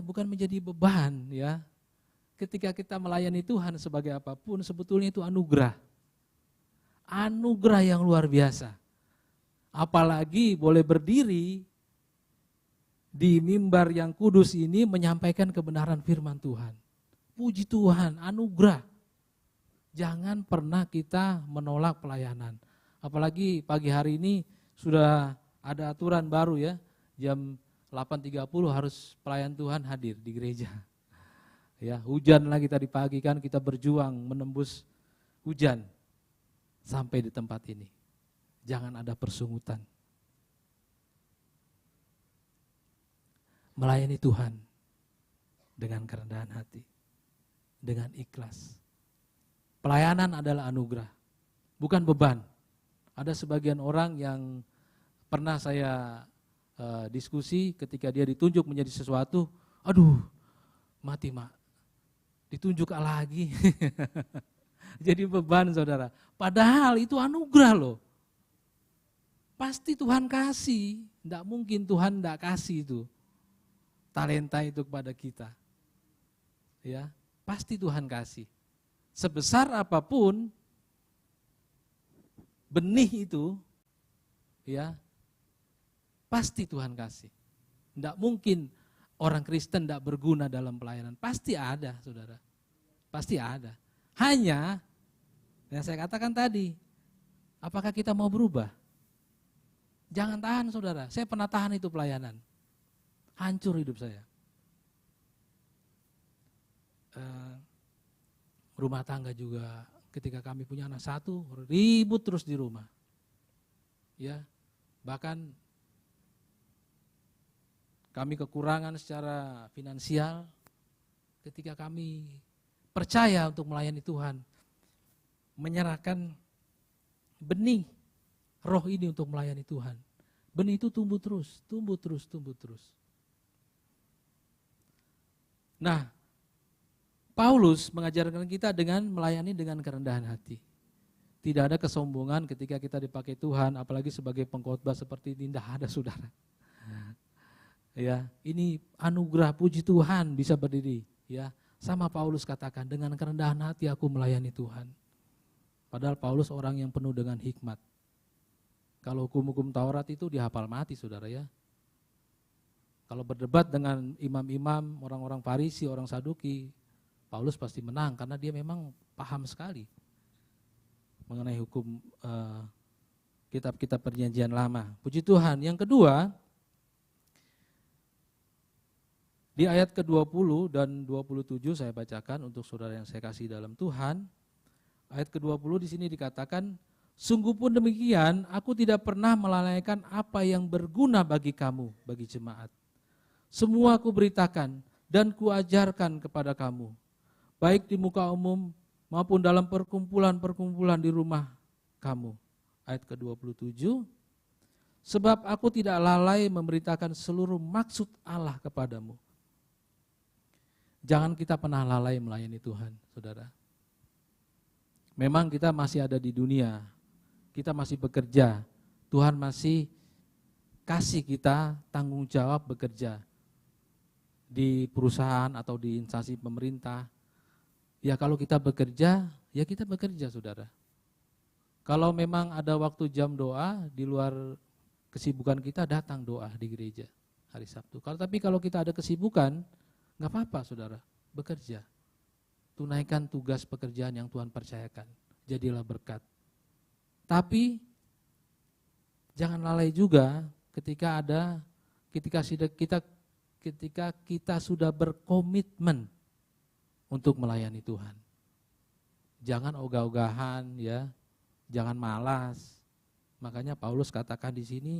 bukan menjadi beban ya. Ketika kita melayani Tuhan sebagai apapun, sebetulnya itu anugerah. Anugerah yang luar biasa. Apalagi boleh berdiri di mimbar yang kudus ini menyampaikan kebenaran firman Tuhan. Puji Tuhan, anugerah. Jangan pernah kita menolak pelayanan. Apalagi pagi hari ini sudah ada aturan baru ya. Jam 8.30 harus pelayan Tuhan hadir di gereja. Ya, hujan lagi tadi pagi kan kita berjuang menembus hujan sampai di tempat ini. Jangan ada persungutan. Melayani Tuhan dengan kerendahan hati, dengan ikhlas. Pelayanan adalah anugerah, bukan beban. Ada sebagian orang yang pernah saya diskusi ketika dia ditunjuk menjadi sesuatu, aduh mati mak, ditunjuk lagi. Jadi beban saudara, padahal itu anugerah loh. Pasti Tuhan kasih, tidak mungkin Tuhan tidak kasih itu. Talenta itu kepada kita. Ya, pasti Tuhan kasih. Sebesar apapun benih itu, ya pasti Tuhan kasih. Tidak mungkin orang Kristen tidak berguna dalam pelayanan. Pasti ada, saudara. Pasti ada. Hanya, yang saya katakan tadi, apakah kita mau berubah? Jangan tahan, saudara. Saya pernah tahan itu pelayanan. Hancur hidup saya. Rumah tangga juga ketika kami punya anak satu, ribut terus di rumah. Ya, bahkan kami kekurangan secara finansial ketika kami percaya untuk melayani Tuhan, menyerahkan benih roh ini untuk melayani Tuhan. Benih itu tumbuh terus, tumbuh terus, tumbuh terus. Nah, Paulus mengajarkan kita dengan melayani dengan kerendahan hati. Tidak ada kesombongan ketika kita dipakai Tuhan, apalagi sebagai pengkhotbah seperti ini, tidak ada saudara. Ya, ini anugerah, puji Tuhan bisa berdiri. Ya, sama Paulus katakan dengan kerendahan hati aku melayani Tuhan. Padahal Paulus orang yang penuh dengan hikmat. Kalau hukum-hukum Taurat itu dihafal mati saudara ya. Kalau berdebat dengan imam-imam, orang-orang Farisi, orang Saduki, Paulus pasti menang karena dia memang paham sekali mengenai hukum kitab-kitab perjanjian lama. Puji Tuhan. Yang kedua, di ayat ke-20 dan 27 saya bacakan untuk saudara yang saya kasih dalam Tuhan. Ayat ke-20 di sini dikatakan, sungguh pun demikian, aku tidak pernah melalaikan apa yang berguna bagi kamu, bagi jemaat. Semua aku beritakan dan kuajarkan kepada kamu, baik di muka umum maupun dalam perkumpulan-perkumpulan di rumah kamu. Ayat ke-27, sebab aku tidak lalai memberitakan seluruh maksud Allah kepadamu. Jangan kita pernah lalai melayani Tuhan, saudara. Memang kita masih ada di dunia, kita masih bekerja, Tuhan masih kasih kita tanggung jawab bekerja di perusahaan atau di instansi pemerintah. Ya kalau kita bekerja, ya kita bekerja saudara. Kalau memang ada waktu jam doa di luar kesibukan kita, datang doa di gereja hari Sabtu. Tapi kalau kita ada kesibukan, nggak apa-apa saudara, bekerja. Tunaikan tugas pekerjaan yang Tuhan percayakan. Jadilah berkat. Tapi jangan lalai juga ketika kita sudah berkomitmen untuk melayani Tuhan. Jangan ogah-ogahan ya, jangan malas. Makanya Paulus katakan di sini,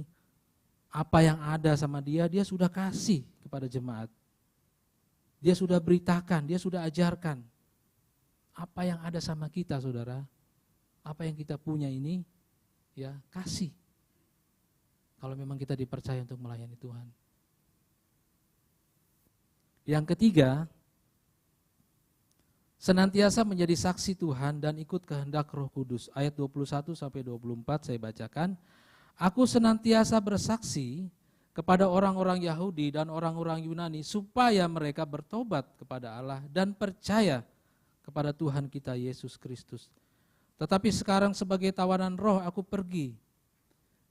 apa yang ada sama dia sudah kasih kepada jemaat. Dia sudah beritakan, dia sudah ajarkan. Apa yang ada sama kita saudara, apa yang kita punya ini, ya kasih. Kalau memang kita dipercaya untuk melayani Tuhan. Yang ketiga, senantiasa menjadi saksi Tuhan dan ikut kehendak Roh Kudus. Ayat 21 sampai 24 saya bacakan. Aku senantiasa bersaksi kepada orang-orang Yahudi dan orang-orang Yunani supaya mereka bertobat kepada Allah dan percaya kepada Tuhan kita Yesus Kristus. Tetapi sekarang sebagai tawanan roh aku pergi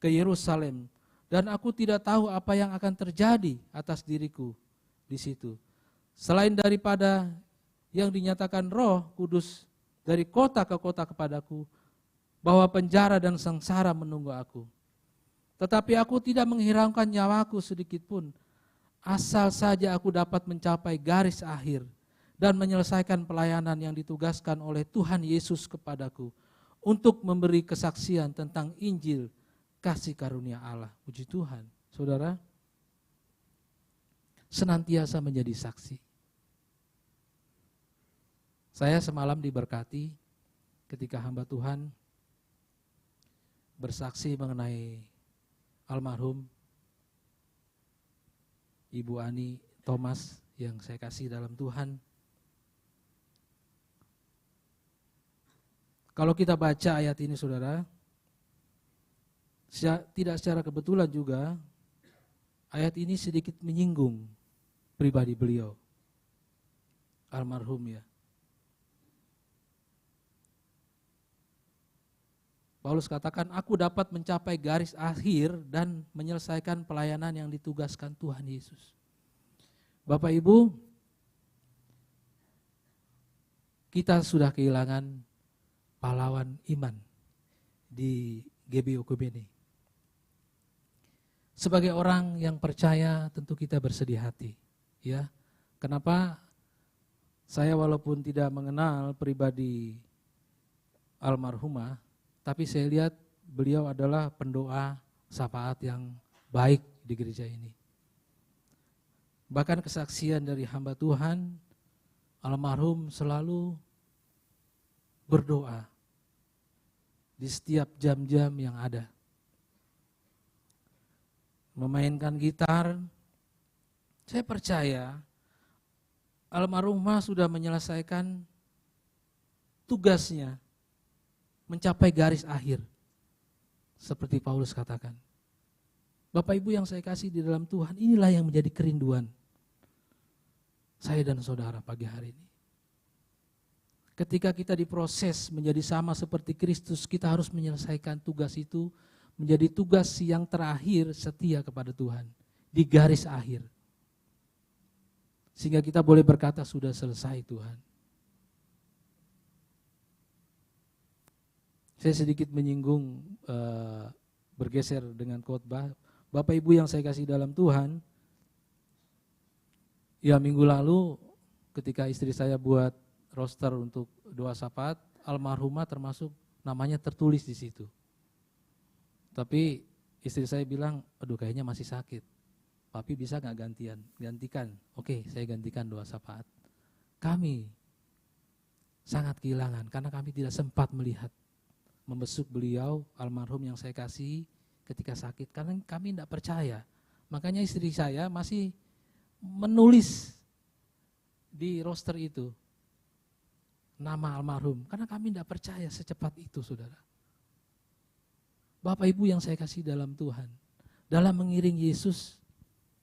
ke Yerusalem dan aku tidak tahu apa yang akan terjadi atas diriku di situ. Selain daripada yang dinyatakan Roh Kudus dari kota ke kota kepadaku, bahwa penjara dan sengsara menunggu aku. Tetapi aku tidak menghiraukan nyawaku sedikit pun, asal saja aku dapat mencapai garis akhir dan menyelesaikan pelayanan yang ditugaskan oleh Tuhan Yesus kepadaku untuk memberi kesaksian tentang Injil kasih karunia Allah. Puji Tuhan. Saudara, senantiasa menjadi saksi. Saya semalam diberkati ketika hamba Tuhan bersaksi mengenai almarhum Ibu Ani Thomas yang saya kasih dalam Tuhan. Kalau kita baca ayat ini saudara, tidak secara kebetulan juga ayat ini sedikit menyinggung pribadi beliau, almarhum ya. Paulus katakan, aku dapat mencapai garis akhir dan menyelesaikan pelayanan yang ditugaskan Tuhan Yesus. Bapak Ibu, kita sudah kehilangan pahlawan iman di GBI Okubene. Sebagai orang yang percaya tentu kita bersedih hati. Ya, kenapa saya walaupun tidak mengenal pribadi almarhumah, tapi saya lihat beliau adalah pendoa syafaat yang baik di gereja ini. Bahkan kesaksian dari hamba Tuhan, almarhum selalu berdoa di setiap jam-jam yang ada. Memainkan gitar, saya percaya almarhumah sudah menyelesaikan tugasnya mencapai garis akhir. Seperti Paulus katakan. Bapak Ibu yang saya kasih di dalam Tuhan, inilah yang menjadi kerinduan saya dan saudara pagi hari ini. Ketika kita diproses menjadi sama seperti Kristus, kita harus menyelesaikan tugas itu menjadi tugas yang terakhir setia kepada Tuhan di garis akhir. Sehingga kita boleh berkata sudah selesai Tuhan. Saya sedikit menyinggung, bergeser dengan khotbah. Bapak Ibu yang saya kasih dalam Tuhan, ya minggu lalu ketika istri saya buat roster untuk doa syafaat, almarhumah termasuk namanya tertulis di situ. Tapi istri saya bilang, aduh kayaknya masih sakit. Papi bisa gak gantikan? Oke, saya gantikan doa syafaat. Kami sangat kehilangan karena kami tidak sempat melihat, membesuk beliau, almarhum yang saya kasih ketika sakit. Karena kami tidak percaya. Makanya istri saya masih menulis di roster itu nama almarhum. Karena kami tidak percaya secepat itu saudara. Bapak Ibu yang saya kasih dalam Tuhan, dalam mengiring Yesus,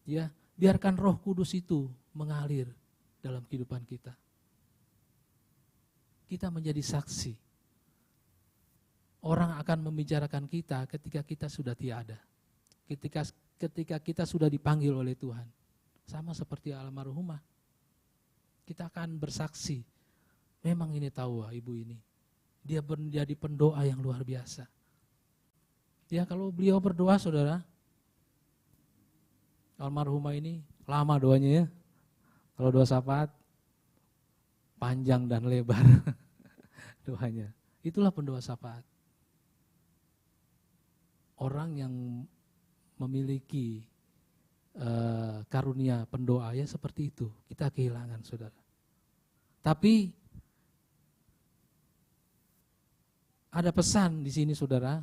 ya biarkan Roh Kudus itu mengalir dalam kehidupan kita. Kita menjadi saksi. Orang akan membicarakan kita ketika kita sudah tiada. Ketika kita sudah dipanggil oleh Tuhan. Sama seperti almarhumah. Kita akan bersaksi. Memang ini tahu ibu ini. Dia menjadi pendoa yang luar biasa. Ya kalau beliau berdoa saudara. Almarhumah ini lama doanya ya. Kalau doa syafaat panjang dan lebar doanya. Itulah pendoa syafaat. Orang yang memiliki karunia pendoa ya seperti itu. Kita kehilangan saudara. Tapi ada pesan di sini saudara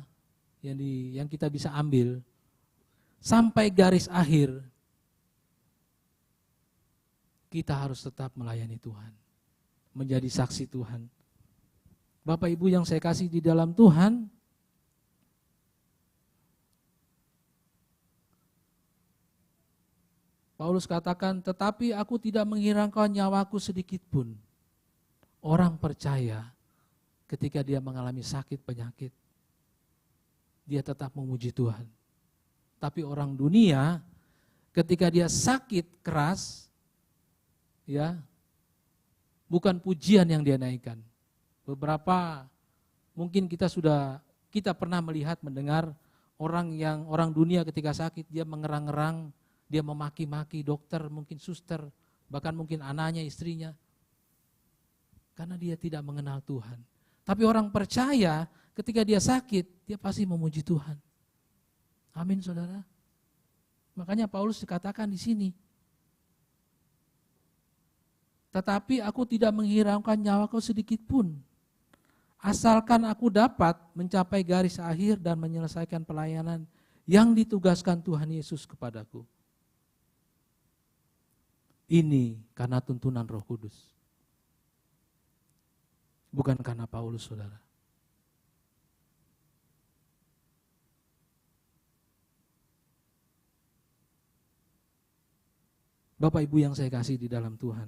yang kita bisa ambil sampai garis akhir. Kita harus tetap melayani Tuhan. Menjadi saksi Tuhan. Bapak Ibu yang saya kasih di dalam Tuhan. Paulus katakan, tetapi aku tidak menghilangkan nyawaku sedikit pun. Orang percaya ketika dia mengalami sakit penyakit. Dia tetap memuji Tuhan. Tapi orang dunia ketika dia sakit keras, ya, bukan pujian yang dia naikkan. Beberapa mungkin kita pernah melihat mendengar orang dunia ketika sakit dia mengerang-ngerang, dia memaki-maki dokter, mungkin suster, bahkan mungkin anaknya, istrinya. Karena dia tidak mengenal Tuhan. Tapi orang percaya ketika dia sakit, dia pasti memuji Tuhan. Amin saudara. Makanya Paulus dikatakan di sini. Tetapi aku tidak menghiraukan nyawaku sedikit pun. Asalkan aku dapat mencapai garis akhir dan menyelesaikan pelayanan yang ditugaskan Tuhan Yesus kepadaku. Ini karena tuntunan Roh Kudus. Bukan karena Paulus saudara. Bapak Ibu yang saya kasih di dalam Tuhan.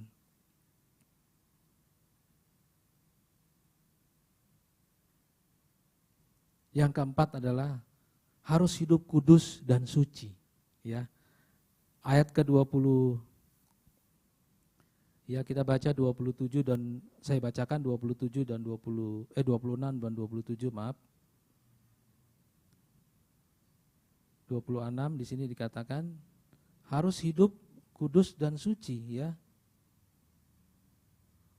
Yang keempat adalah harus hidup kudus dan suci. Ya. Ayat ke-20, ya kita baca 27 dan saya bacakan 27 dan 26 dan 27, maaf. 26 di sini dikatakan harus hidup kudus dan suci ya.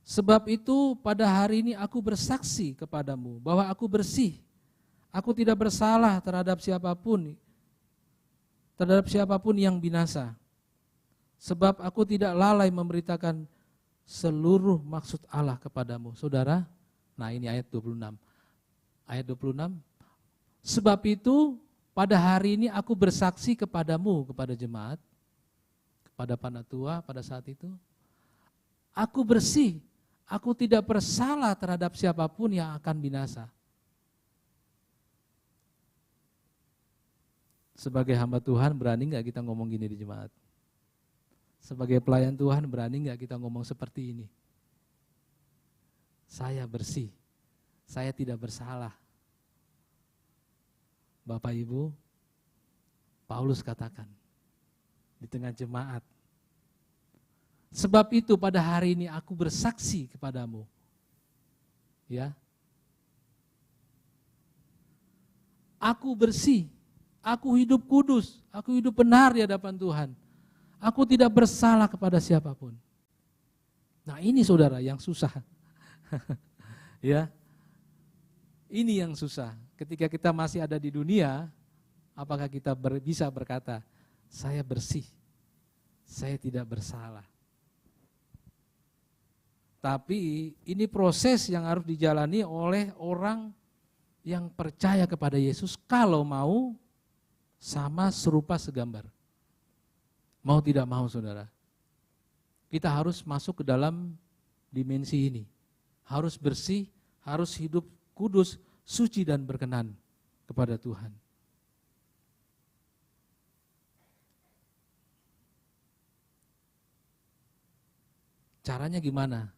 Sebab itu pada hari ini aku bersaksi kepadamu bahwa aku bersih. Aku tidak bersalah terhadap siapapun yang binasa. Sebab aku tidak lalai memberitakan seluruh maksud Allah kepadamu. Saudara, nah ini ayat 26. Ayat 26. Sebab itu pada hari ini aku bersaksi kepadamu, kepada jemaat, kepada panatua pada saat itu. Aku bersih, aku tidak bersalah terhadap siapapun yang akan binasa. Sebagai hamba Tuhan berani gak kita ngomong gini di jemaat? Sebagai pelayan Tuhan berani gak kita ngomong seperti ini? Saya bersih, saya tidak bersalah. Bapak Ibu, Paulus katakan di tengah jemaat. Sebab itu pada hari ini aku bersaksi kepadamu. Ya. Aku bersih. Aku hidup kudus, aku hidup benar di hadapan Tuhan. Aku tidak bersalah kepada siapapun. Nah ini saudara yang susah. Ya, ini yang susah. Ketika kita masih ada di dunia, apakah kita bisa berkata, saya bersih, saya tidak bersalah. Tapi ini proses yang harus dijalani oleh orang yang percaya kepada Yesus kalau mau sama serupa segambar. Mau tidak mau saudara. Kita harus masuk ke dalam dimensi ini. Harus bersih, harus hidup kudus, suci dan berkenan kepada Tuhan. Caranya gimana?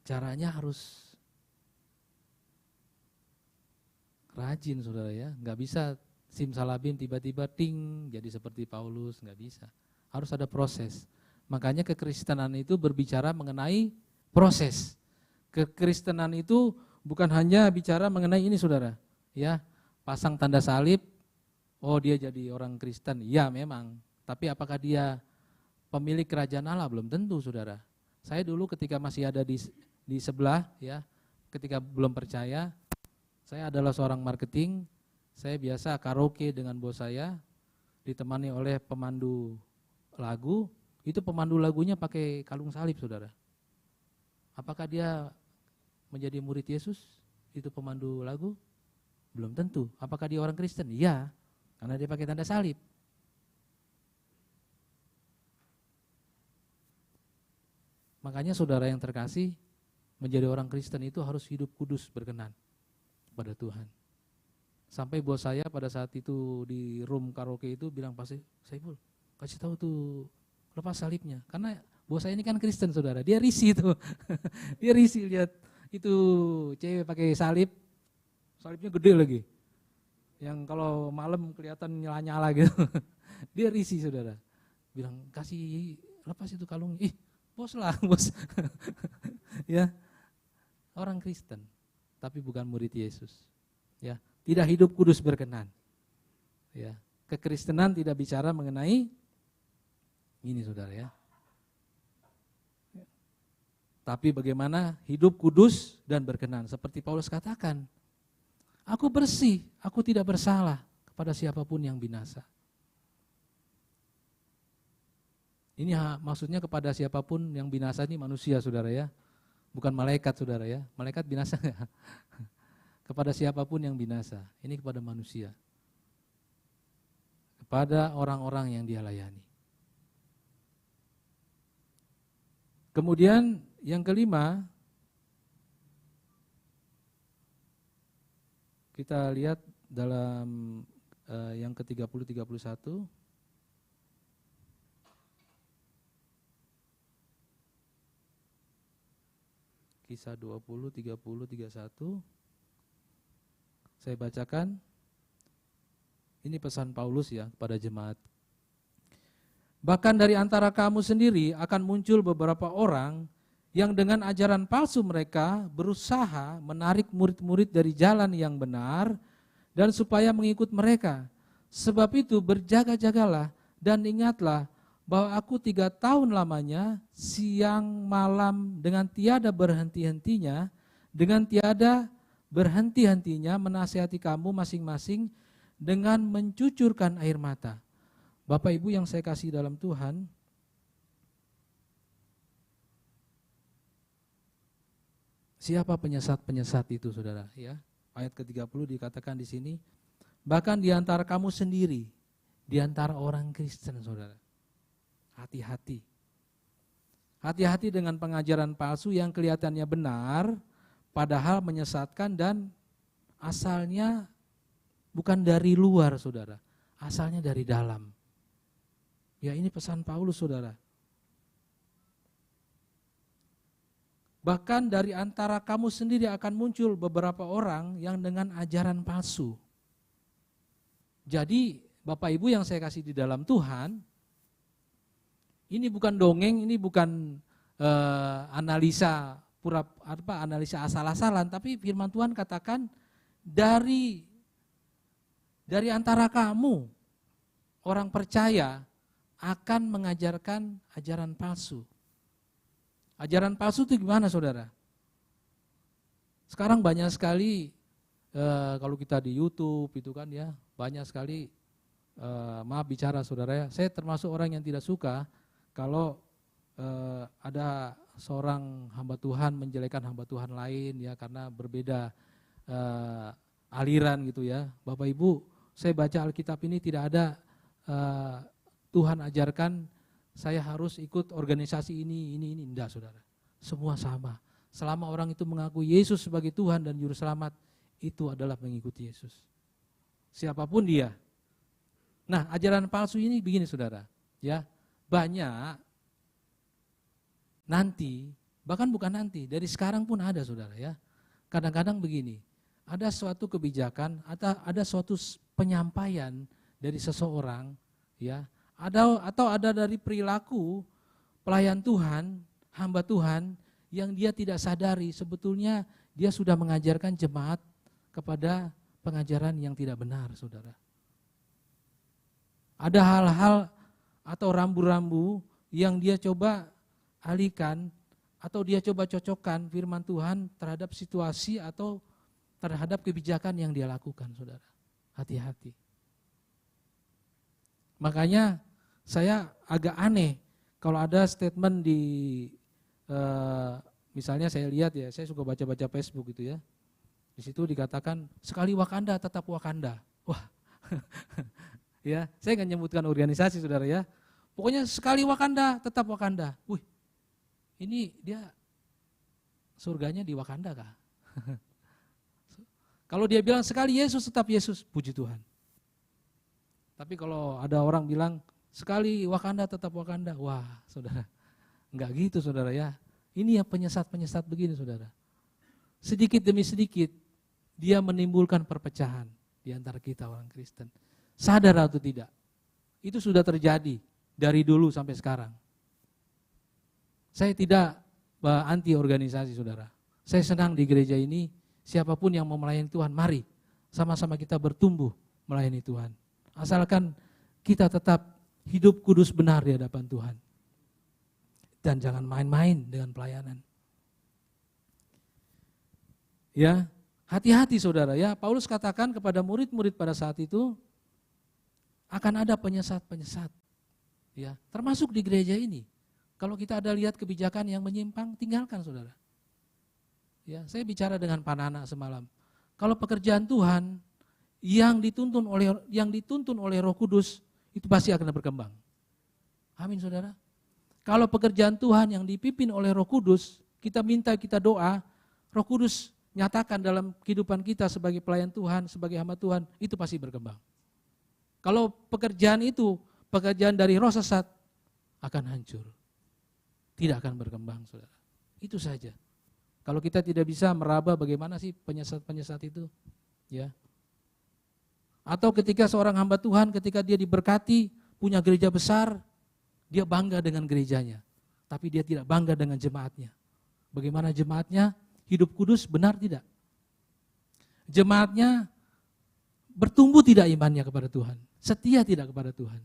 Caranya harus rajin saudara ya, nggak bisa simsalabim tiba-tiba ting jadi seperti Paulus, nggak bisa. Harus ada proses. Makanya kekristenan itu berbicara mengenai proses. Kekristenan itu bukan hanya bicara mengenai ini saudara, ya pasang tanda salib, oh dia jadi orang Kristen, ya memang. Tapi apakah dia pemilik kerajaan Allah? Belum tentu saudara. Saya dulu ketika masih ada di sebelah, ya ketika belum percaya, saya adalah seorang marketing, saya biasa karaoke dengan bos saya, ditemani oleh pemandu lagu, itu pemandu lagunya pakai kalung salib saudara. Apakah dia menjadi murid Yesus? Itu pemandu lagu? Belum tentu. Apakah dia orang Kristen? Iya, karena dia pakai tanda salib. Makanya saudara yang terkasih, menjadi orang Kristen itu harus hidup kudus berkenan pada Tuhan. Sampai bos saya pada saat itu di room karaoke itu bilang, Pak Saiful, kasih tahu tuh lepas salibnya. Karena bos saya ini kan Kristen saudara, dia risih tuh. Dia risih lihat itu cewek pakai salib, salibnya gede lagi. Yang kalau malam kelihatan nyala-nyala gitu. Dia risih saudara. Bilang, kasih lepas itu kalung. Ih, bos lah, bos. Ya, orang Kristen, tapi bukan murid Yesus. Ya, tidak hidup kudus berkenan. Ya, kekristenan tidak bicara mengenai ini saudara ya. Tapi bagaimana hidup kudus dan berkenan. Seperti Paulus katakan, aku bersih, aku tidak bersalah kepada siapapun yang binasa. Ini maksudnya kepada siapapun yang binasa ini manusia saudara ya. Bukan malaikat saudara ya, malaikat binasa enggak? Kepada siapapun yang binasa, ini kepada manusia. Kepada orang-orang yang dia layani. Kemudian yang kelima, kita lihat dalam yang ke-30-31. Kisah 20, 30, 31. Saya bacakan. Ini pesan Paulus ya kepada jemaat. Bahkan dari antara kamu sendiri akan muncul beberapa orang yang dengan ajaran palsu mereka berusaha menarik murid-murid dari jalan yang benar dan supaya mengikut mereka. Sebab itu berjaga-jagalah dan ingatlah bahwa aku 3 tahun lamanya siang malam dengan tiada berhenti-hentinya, menasihati kamu masing-masing dengan mencucurkan air mata. Bapak Ibu yang saya kasih dalam Tuhan, siapa penyesat-penyesat itu saudara? Ya, ayat ke-30 dikatakan di sini, bahkan di antara kamu sendiri, di antara orang Kristen saudara. Hati-hati. Hati-hati dengan pengajaran palsu yang kelihatannya benar, padahal menyesatkan dan asalnya bukan dari luar saudara, asalnya dari dalam. Ya ini pesan Paulus saudara. Bahkan dari antara kamu sendiri akan muncul beberapa orang yang dengan ajaran palsu. Jadi Bapak Ibu yang saya kasih di dalam Tuhan, ini bukan dongeng, ini bukan analisa analisa asal-asalan, tapi firman Tuhan katakan dari antara kamu orang percaya akan mengajarkan ajaran palsu. Ajaran palsu itu gimana saudara? Sekarang banyak sekali kalau kita di YouTube itu kan ya, banyak sekali maaf bicara saudara ya, saya termasuk orang yang tidak suka kalau ada seorang hamba Tuhan menjelekan hamba Tuhan lain ya karena berbeda aliran gitu ya. Bapak Ibu, saya baca Alkitab ini tidak ada Tuhan ajarkan saya harus ikut organisasi ini, enggak saudara. Semua sama. Selama orang itu mengaku Yesus sebagai Tuhan dan Juru Selamat, itu adalah mengikuti Yesus. Siapapun dia. Nah, ajaran palsu ini begini saudara, ya banyak nanti, bahkan bukan nanti, dari sekarang pun ada saudara ya. Kadang-kadang begini, ada suatu kebijakan, ada suatu penyampaian dari seseorang, ya, atau ada dari perilaku pelayan Tuhan, hamba Tuhan yang dia tidak sadari sebetulnya dia sudah mengajarkan jemaat kepada pengajaran yang tidak benar, saudara. Ada hal-hal atau rambu-rambu yang dia coba alihkan atau dia coba cocokkan firman Tuhan terhadap situasi atau terhadap kebijakan yang dia lakukan, saudara. Hati-hati. Makanya saya agak aneh kalau ada statement di, misalnya saya lihat ya, saya suka baca-baca Facebook gitu ya. Di situ dikatakan, sekali Wakanda tetap Wakanda. Wah, ya, saya nggak nyebutkan organisasi, saudara ya. Pokoknya sekali Wakanda tetap Wakanda. Wih, ini dia surganya di Wakanda kah? Kalau dia bilang sekali Yesus tetap Yesus, puji Tuhan. Tapi kalau ada orang bilang sekali Wakanda tetap Wakanda, wah saudara, enggak gitu saudara ya. Ini ya penyesat-penyesat begini saudara. Sedikit demi sedikit dia menimbulkan perpecahan di antara kita orang Kristen. Sadar atau tidak? Itu sudah terjadi dari dulu sampai sekarang. Saya tidak anti organisasi saudara. Saya senang di gereja ini, siapapun yang mau melayani Tuhan, mari sama-sama kita bertumbuh melayani Tuhan. Asalkan kita tetap hidup kudus benar di hadapan Tuhan. Dan jangan main-main dengan pelayanan. Ya, hati-hati saudara ya. Paulus katakan kepada murid-murid pada saat itu, akan ada penyesat-penyesat. Ya, termasuk di gereja ini. Kalau kita ada lihat kebijakan yang menyimpang, tinggalkan saudara. Ya, saya bicara dengan Panana semalam. Kalau pekerjaan Tuhan yang dituntun oleh Roh Kudus itu pasti akan berkembang. Amin saudara. Kalau pekerjaan Tuhan yang dipimpin oleh Roh Kudus, kita minta, kita doa, Roh Kudus nyatakan dalam kehidupan kita sebagai pelayan Tuhan, sebagai hamba Tuhan, itu pasti berkembang. Kalau pekerjaan itu, pekerjaan dari roh sesat, akan hancur. Tidak akan berkembang saudara. Itu saja. Kalau kita tidak bisa meraba bagaimana sih penyesat-penyesat itu, ya. Atau ketika seorang hamba Tuhan, ketika dia diberkati, punya gereja besar, dia bangga dengan gerejanya. Tapi dia tidak bangga dengan jemaatnya. Bagaimana jemaatnya? Hidup kudus, benar tidak? Jemaatnya bertumbuh tidak imannya kepada Tuhan? Setia tidak kepada Tuhan?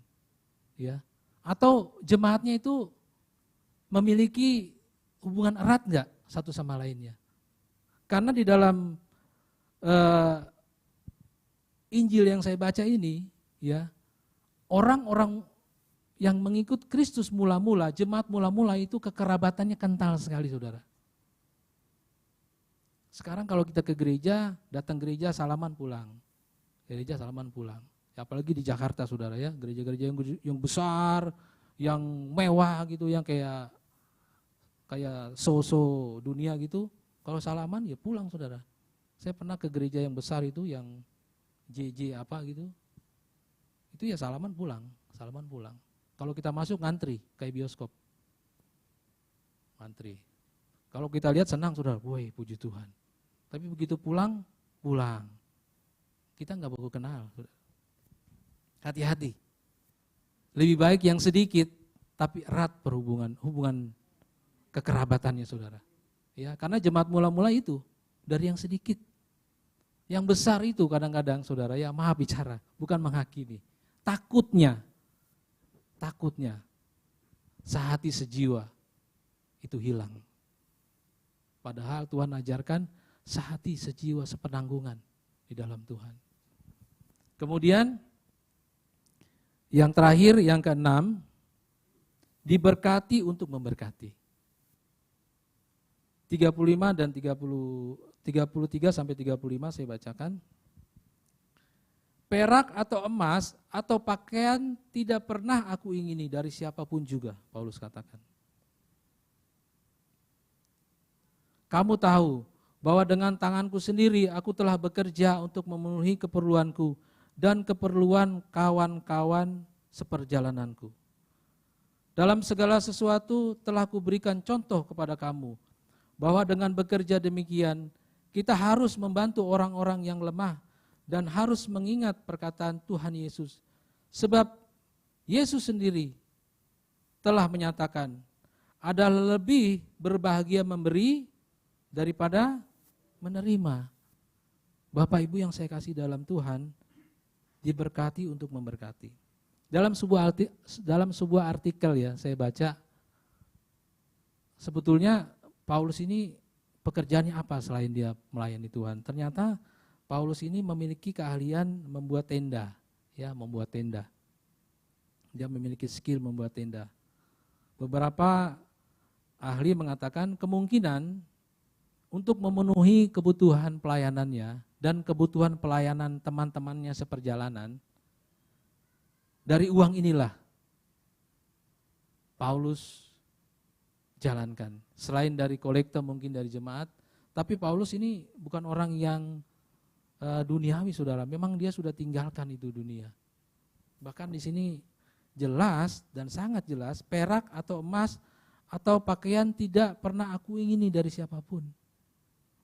Ya. Atau jemaatnya itu memiliki hubungan erat enggak satu sama lainnya? Karena di dalam Injil yang saya baca ini, ya, orang-orang yang mengikut Kristus mula-mula, jemaat mula-mula itu kekerabatannya kental sekali saudara. Sekarang kalau kita ke gereja, datang gereja salaman pulang. Gereja salaman pulang. Ya, apalagi di Jakarta saudara ya, gereja-gereja yang besar, yang mewah gitu, yang kayak so-so dunia gitu. Kalau salaman ya pulang saudara. Saya pernah ke gereja yang besar itu yang JJ apa gitu. Itu ya salaman pulang. Kalau kita masuk ngantri kayak bioskop. Ngantri. Kalau kita lihat senang saudara, woi puji Tuhan. Tapi begitu pulang. Kita enggak baru kenal. Hati-hati. Lebih baik yang sedikit tapi erat hubungan kekerabatannya saudara. Ya, karena jemaat mula-mula itu dari yang sedikit. Yang besar itu kadang-kadang saudara ya maha bicara, bukan menghakimi. Takutnya sehati sejiwa itu hilang. Padahal Tuhan ajarkan sehati sejiwa sepenanggungan di dalam Tuhan. Kemudian yang terakhir, yang keenam, diberkati untuk memberkati. 35 dan 33 sampai 35 saya bacakan. Perak atau emas atau pakaian tidak pernah aku ingini dari siapapun juga, Paulus katakan. Kamu tahu bahwa dengan tanganku sendiri aku telah bekerja untuk memenuhi keperluanku dan keperluan kawan-kawan seperjalananku. Dalam segala sesuatu telah kuberikan contoh kepada kamu, bahwa dengan bekerja demikian, Kita harus membantu orang-orang yang lemah dan harus mengingat perkataan Tuhan Yesus. Sebab Yesus sendiri telah menyatakan, ada lebih berbahagia memberi daripada menerima. Bapak Ibu yang saya kasih dalam Tuhan, diberkati untuk memberkati. Dalam sebuah artikel ya, saya baca, sebetulnya Paulus ini pekerjaannya apa selain dia melayani Tuhan? Ternyata Paulus ini memiliki keahlian membuat tenda, ya, membuat tenda. Dia memiliki skill membuat tenda. Beberapa ahli mengatakan kemungkinan untuk memenuhi kebutuhan pelayanannya dan kebutuhan pelayanan teman-temannya seperjalanan, dari uang inilah Paulus jalankan. Selain dari kolekte mungkin dari jemaat, tapi Paulus ini bukan orang yang duniawi, saudara. Memang dia sudah tinggalkan itu dunia. Bahkan di sini jelas dan sangat jelas, perak atau emas atau pakaian tidak pernah aku ingini dari siapapun.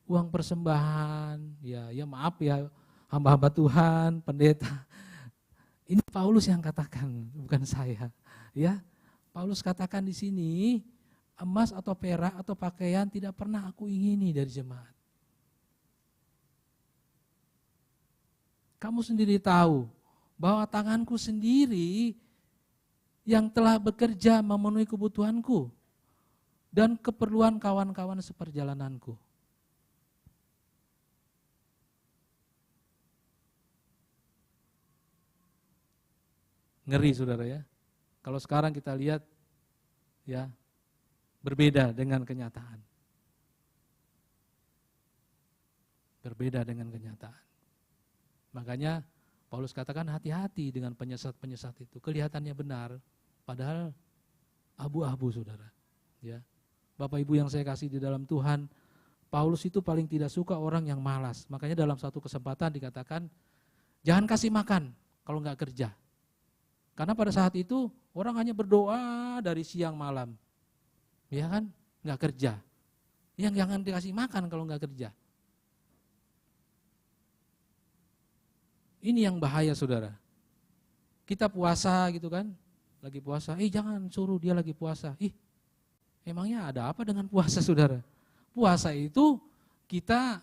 Uang persembahan, ya maaf ya, hamba-hamba Tuhan, pendeta. Ini Paulus yang katakan, bukan saya. Ya, Paulus katakan di sini, emas atau perak atau pakaian tidak pernah aku ingini dari jemaat. Kamu sendiri tahu bahwa tanganku sendiri yang telah bekerja memenuhi kebutuhanku dan keperluan kawan-kawan seperjalananku. Ngeri saudara ya. Kalau sekarang kita lihat ya, berbeda dengan kenyataan. Berbeda dengan kenyataan. Makanya Paulus katakan hati-hati dengan penyesat-penyesat itu. Kelihatannya benar, padahal abu-abu saudara. Ya, Bapak Ibu yang saya kasih di dalam Tuhan, Paulus itu paling tidak suka orang yang malas. Makanya dalam satu kesempatan dikatakan, jangan kasih makan kalau nggak kerja. Karena pada saat itu orang hanya berdoa dari siang malam, ya kan, nggak kerja. Yang jangan dikasih makan kalau nggak kerja. Ini yang bahaya saudara. Kita puasa gitu kan, lagi puasa, jangan suruh dia lagi puasa. Emangnya ada apa dengan puasa saudara? Puasa itu kita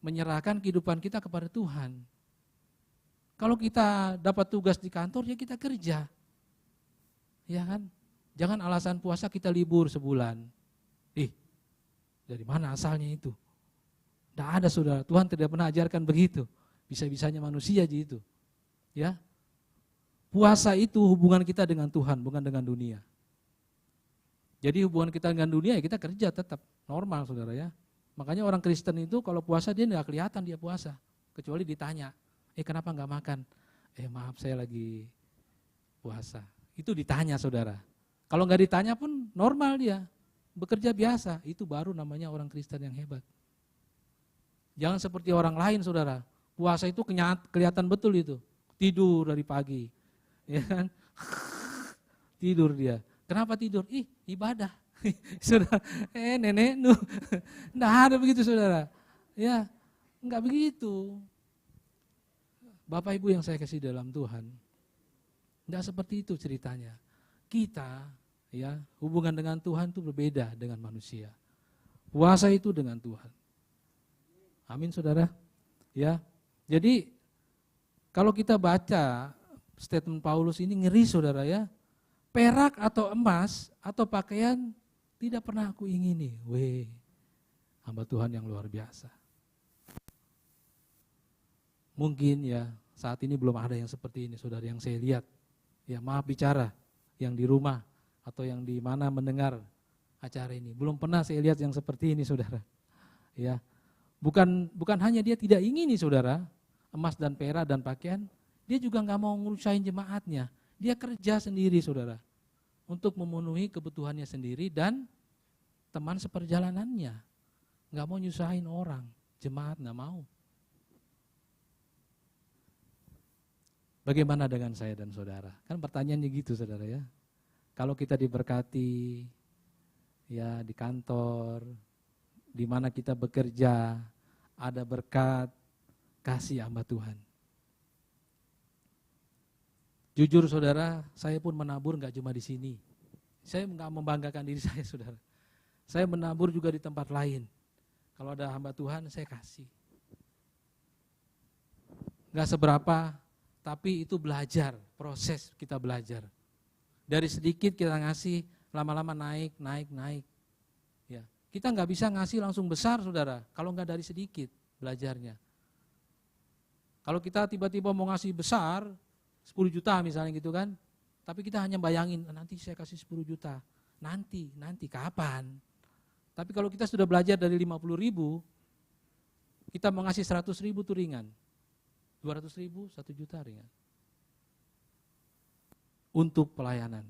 menyerahkan kehidupan kita kepada Tuhan. Kalau kita dapat tugas di kantor, ya kita kerja. Ya kan? Jangan alasan puasa kita libur sebulan. Dari mana asalnya itu? Tidak ada saudara, Tuhan tidak pernah ajarkan begitu. Bisa-bisanya manusia aja itu. Ya. Puasa itu hubungan kita dengan Tuhan, bukan dengan dunia. Jadi hubungan kita dengan dunia ya kita kerja tetap normal saudara ya. Makanya orang Kristen itu kalau puasa dia nggak kelihatan dia puasa. Kecuali ditanya, kenapa nggak makan? Maaf saya lagi puasa. Itu ditanya saudara. Kalau nggak ditanya pun normal dia. Bekerja biasa, itu baru namanya orang Kristen yang hebat. Jangan seperti orang lain saudara. Puasa itu kelihatan betul itu. Tidur dari pagi. Ya kan? Tidur dia. Kenapa tidur? Ibadah. Saudara, nenek nu. Enggak ada begitu saudara. Ya, enggak begitu. Bapak Ibu yang saya kasih dalam Tuhan, enggak seperti itu ceritanya. Kita, ya, hubungan dengan Tuhan itu berbeda dengan manusia. Puasa itu dengan Tuhan. Amin saudara. Ya. Jadi kalau kita baca statement Paulus ini ngeri saudara ya. Perak atau emas atau pakaian tidak pernah aku ingini. Hamba Tuhan yang luar biasa. Mungkin ya saat ini belum ada yang seperti ini saudara yang saya lihat. Ya maaf bicara yang di rumah atau yang di mana mendengar acara ini. Belum pernah saya lihat yang seperti ini saudara. Ya. Bukan hanya dia tidak ingini saudara, emas dan perak dan pakaian, dia juga nggak mau ngurusain jemaatnya. Dia kerja sendiri saudara, untuk memenuhi kebutuhannya sendiri dan teman seperjalanannya. Nggak mau nyusahin orang, jemaat nggak mau. Bagaimana dengan saya dan saudara? Kan pertanyaannya gitu saudara ya. Kalau kita diberkati, ya di kantor, di mana kita bekerja, ada berkat kasih hamba Tuhan. Jujur saudara, saya pun menabur nggak cuma di sini. Saya nggak membanggakan diri saya saudara. Saya menabur juga di tempat lain. Kalau ada hamba Tuhan saya kasih. Nggak seberapa, tapi itu belajar, proses kita belajar. Dari sedikit kita ngasih, lama-lama naik. Ya, kita nggak bisa ngasih langsung besar saudara, kalau nggak dari sedikit belajarnya. Kalau kita tiba-tiba mau ngasih besar, 10 juta misalnya gitu kan, tapi kita hanya bayangin, nanti saya kasih 10 juta, nanti kapan? Tapi kalau kita sudah belajar dari 50 ribu, kita mau ngasih 100 ribu itu ringan, 200 ribu, 1 juta ringan. Untuk pelayanan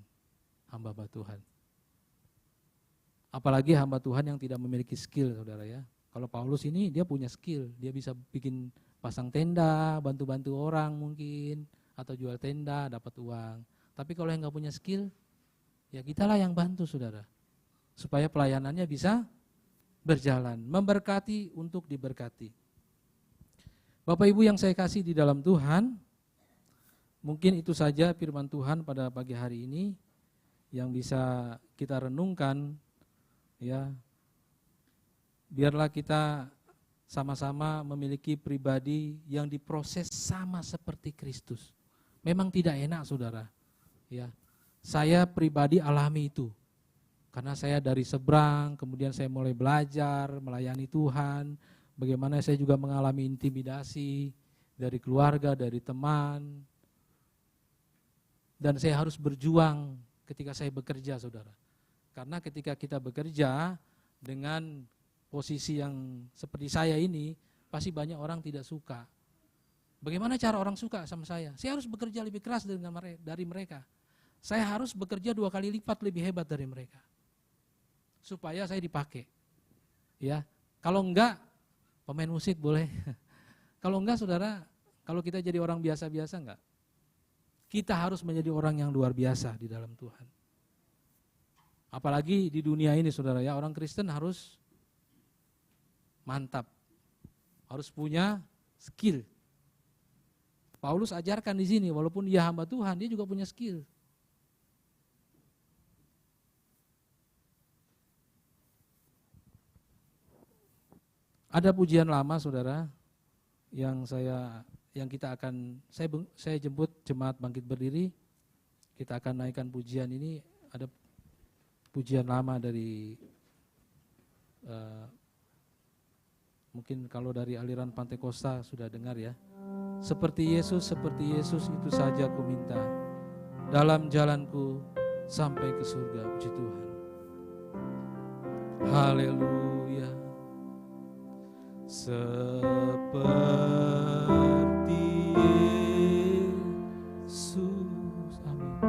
hamba Tuhan. Apalagi hamba Tuhan yang tidak memiliki skill saudara ya. Kalau Paulus ini dia punya skill, dia bisa bikin pasang tenda, bantu-bantu orang mungkin, atau jual tenda dapat uang. Tapi kalau yang nggak punya skill, ya kitalah yang bantu saudara, supaya pelayanannya bisa berjalan, memberkati untuk diberkati. Bapak Ibu yang saya kasih di dalam Tuhan, mungkin itu saja firman Tuhan pada pagi hari ini yang bisa kita renungkan ya. Biarlah kita sama-sama memiliki pribadi yang diproses sama seperti Kristus. Memang tidak enak saudara, ya. Saya pribadi alami itu, karena saya dari seberang, kemudian saya mulai belajar melayani Tuhan. Bagaimana saya juga mengalami intimidasi dari keluarga, dari teman, dan saya harus berjuang ketika saya bekerja saudara. Karena ketika kita bekerja dengan posisi yang seperti saya ini, pasti banyak orang tidak suka. Bagaimana cara orang suka sama saya? Saya harus bekerja lebih keras dari mereka. Saya harus bekerja 2 kali lipat lebih hebat dari mereka. Supaya saya dipakai. Ya, kalau enggak, pemain musik boleh. Kalau enggak saudara, kalau kita jadi orang biasa-biasa enggak. Kita harus menjadi orang yang luar biasa di dalam Tuhan. Apalagi di dunia ini saudara ya, orang Kristen harus mantap. Harus punya skill. Paulus ajarkan di sini, walaupun dia hamba Tuhan, dia juga punya skill. Ada pujian lama saudara yang saya jemput jemaat bangkit berdiri. Kita akan naikkan pujian ini. Ada pujian lama dari mungkin kalau dari aliran Pantekosta sudah dengar ya. Seperti Yesus itu saja ku minta. Dalam jalanku sampai ke surga, puji Tuhan. Haleluya. Seperti Yesus, amin.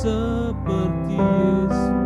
Seperti Yesus,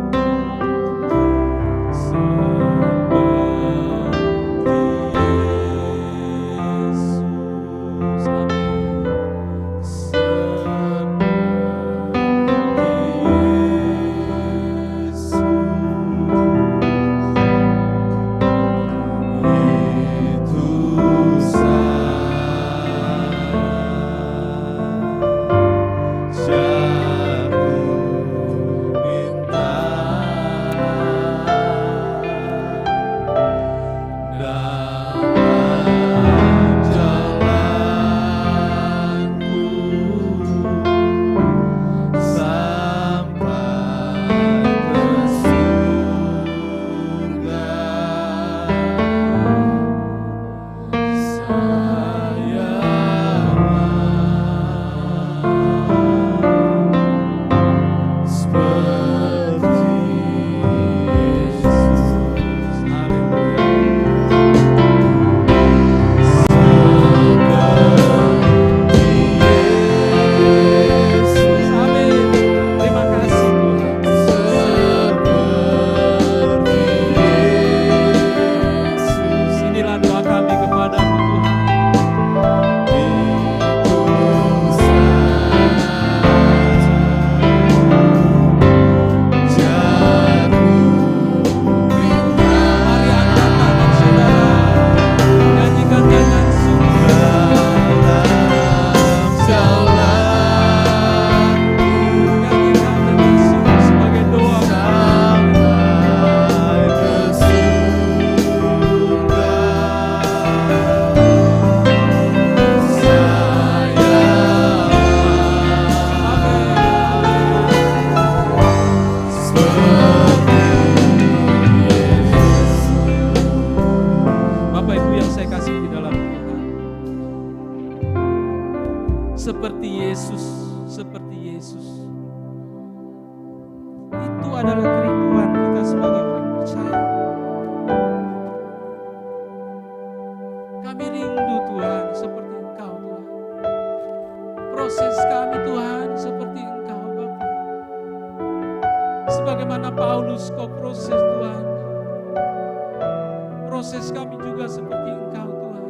proses kami juga seperti Engkau Tuhan.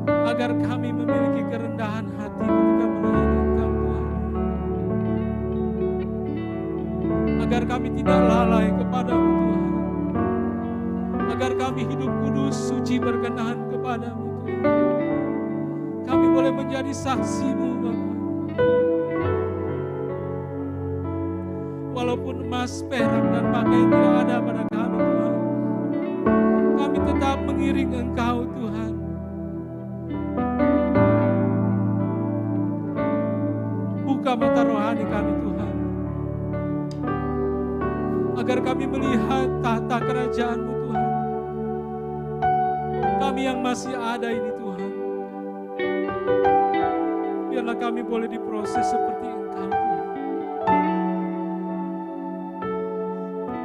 Agar kami memiliki kerendahan hati ketika melayani Engkau Tuhan. Agar kami tidak lalai kepadamu Tuhan. Agar kami hidup kudus, suci, berkenan kepadamu Tuhan. Kami boleh menjadi saksi-Mu Bapa. Walaupun emas, perak, dan pakaian tidak ada pada kami Tuhan, kami tetap mengiring Engkau Tuhan. Buka mata rohani kami Tuhan, agar kami melihat tahta kerajaan-Mu Tuhan. Kami yang masih ada ini Tuhan, biarlah kami boleh diproses seperti Engkau Tuhan.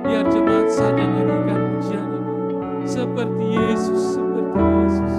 Biar jemaat saja nyanyikan pujian ini seperti Yesus, seperti Yesus.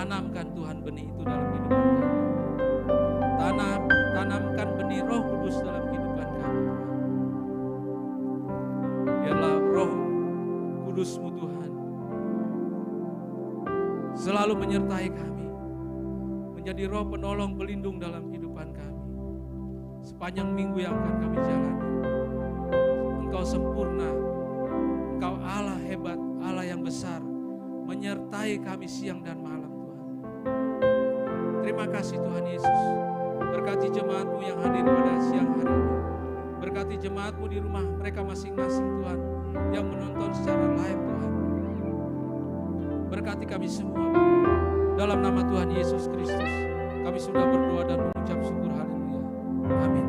Tanamkan Tuhan benih itu dalam kehidupan kami. Tanamkan benih Roh Kudus dalam kehidupan kami Tuhan. Biarlah Roh Kudus-Mu Tuhan selalu menyertai kami, menjadi roh penolong pelindung dalam kehidupan kami. Sepanjang minggu yang akan kami jalani, Engkau sempurna, Engkau Allah hebat, Allah yang besar, menyertai kami siang dan malam Tuhan. Terima kasih Tuhan Yesus. Berkati jemaat-Mu yang hadir pada siang hari ini. Berkati jemaat-Mu di rumah mereka masing-masing Tuhan, yang menonton secara live Tuhan. Berkati kami semua Bapa. Dalam nama Tuhan Yesus Kristus, kami sudah berdoa dan mengucap syukur, haleluya. Amin.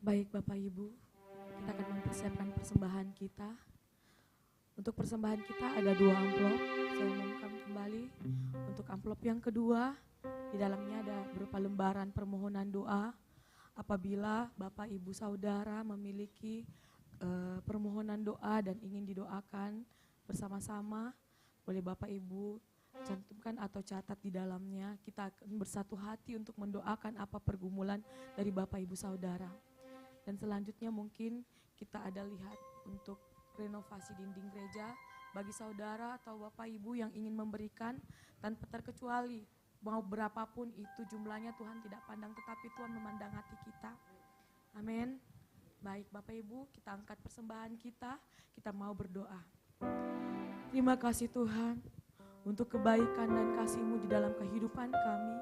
Baik Bapak Ibu, kita akan mempersiapkan persembahan kita. Untuk persembahan kita ada 2 amplop, saya umumkan kembali. Untuk amplop yang kedua, di dalamnya ada berupa lembaran permohonan doa. Apabila Bapak Ibu Saudara memiliki permohonan doa dan ingin didoakan bersama-sama, boleh Bapak Ibu cantumkan atau catat di dalamnya. Kita akan bersatu hati untuk mendoakan apa pergumulan dari Bapak Ibu Saudara. Dan selanjutnya mungkin kita ada lihat untuk renovasi dinding gereja bagi saudara atau Bapak Ibu yang ingin memberikan tanpa terkecuali. Mau berapapun itu jumlahnya Tuhan tidak pandang, tetapi Tuhan memandang hati kita. Amin. Baik Bapak Ibu, kita angkat persembahan kita mau berdoa. Terima kasih Tuhan untuk kebaikan dan kasih-Mu di dalam kehidupan kami.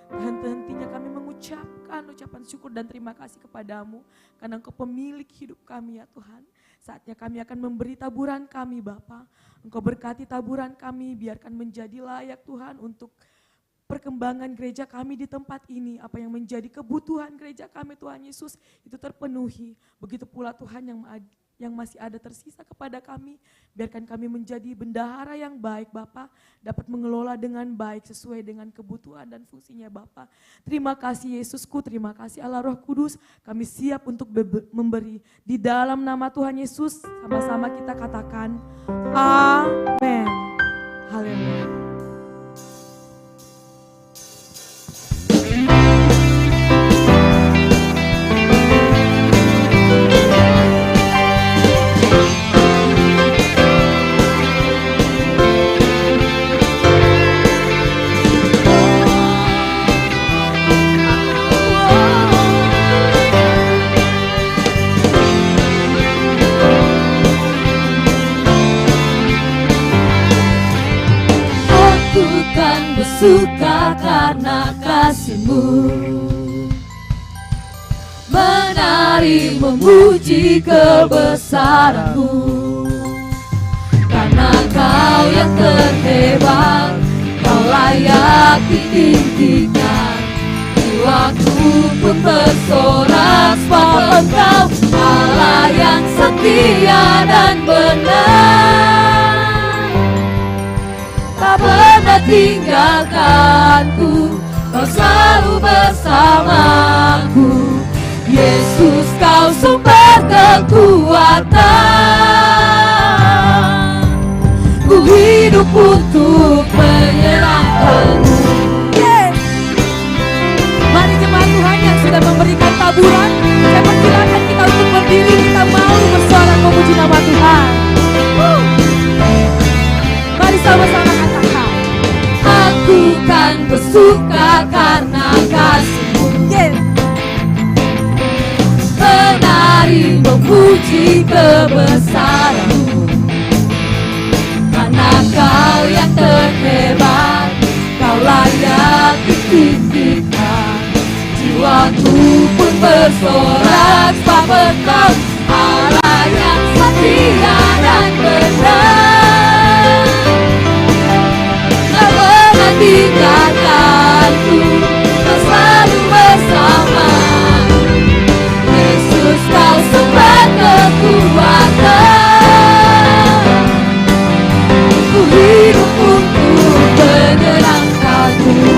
Henti-hentinya kami mengucapkan ucapan syukur dan terima kasih kepadamu karena Engkau pemilik hidup kami ya Tuhan. Saatnya kami akan memberi taburan kami Bapa. Engkau berkati taburan kami, biarkan menjadi layak Tuhan untuk perkembangan gereja kami di tempat ini. Apa yang menjadi kebutuhan gereja kami Tuhan Yesus itu terpenuhi. Begitu pula Tuhan yang masih ada tersisa kepada kami, biarkan kami menjadi bendahara yang baik Bapa, dapat mengelola dengan baik sesuai dengan kebutuhan dan fungsinya Bapa. Terima kasih Yesusku, terima kasih Allah Roh Kudus, kami siap untuk memberi. Di dalam nama Tuhan Yesus, sama-sama kita katakan amin. Haleluya. Suka karena kasih-Mu, menari memuji kebesaran-Mu, karena Kau yang terhebat, Kau layak ditinggikan. Jiwaku pun bersorak sebab Engkau Allah yang setia dan benar, tak pernah tinggalkanku, Kau selalu bersamaku. Yesus, Kau sumber kekuatan, ku hidup untuk menyerahkan-Mu. Mari jemaat Tuhan yang sudah memberikan taburan, saya persilakan kita untuk berdiri, kita mau bersorak memuji nama Tuhan. Mari sama-sama katakan, aku kan bersuka karena kasih-Mu, menari memuji kebesaran-Mu, karena Kau yang terhebat, Kau layak ditinggikan. Jiwaku pun bersorak sebab Engkau Allah yang setia dan benar, tak pernah tinggalkanku, Kau selalu bersama. Yesus, Kau sumber kekuatan, ku hidup untuk menyenangkan-Mu.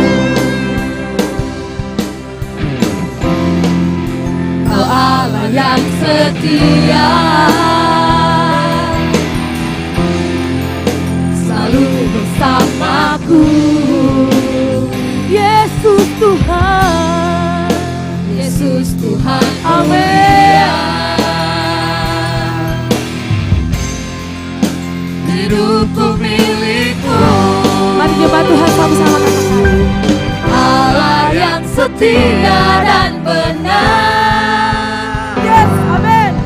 Kau Allah yang setia, selalu bersamaku. Yesus Tuhan, Yesus Tuhan, amin. Hidupku milikmu. Mari jemaat Tuhan sama-sama katakan, Allah yang setia dan benar. Yes, amin.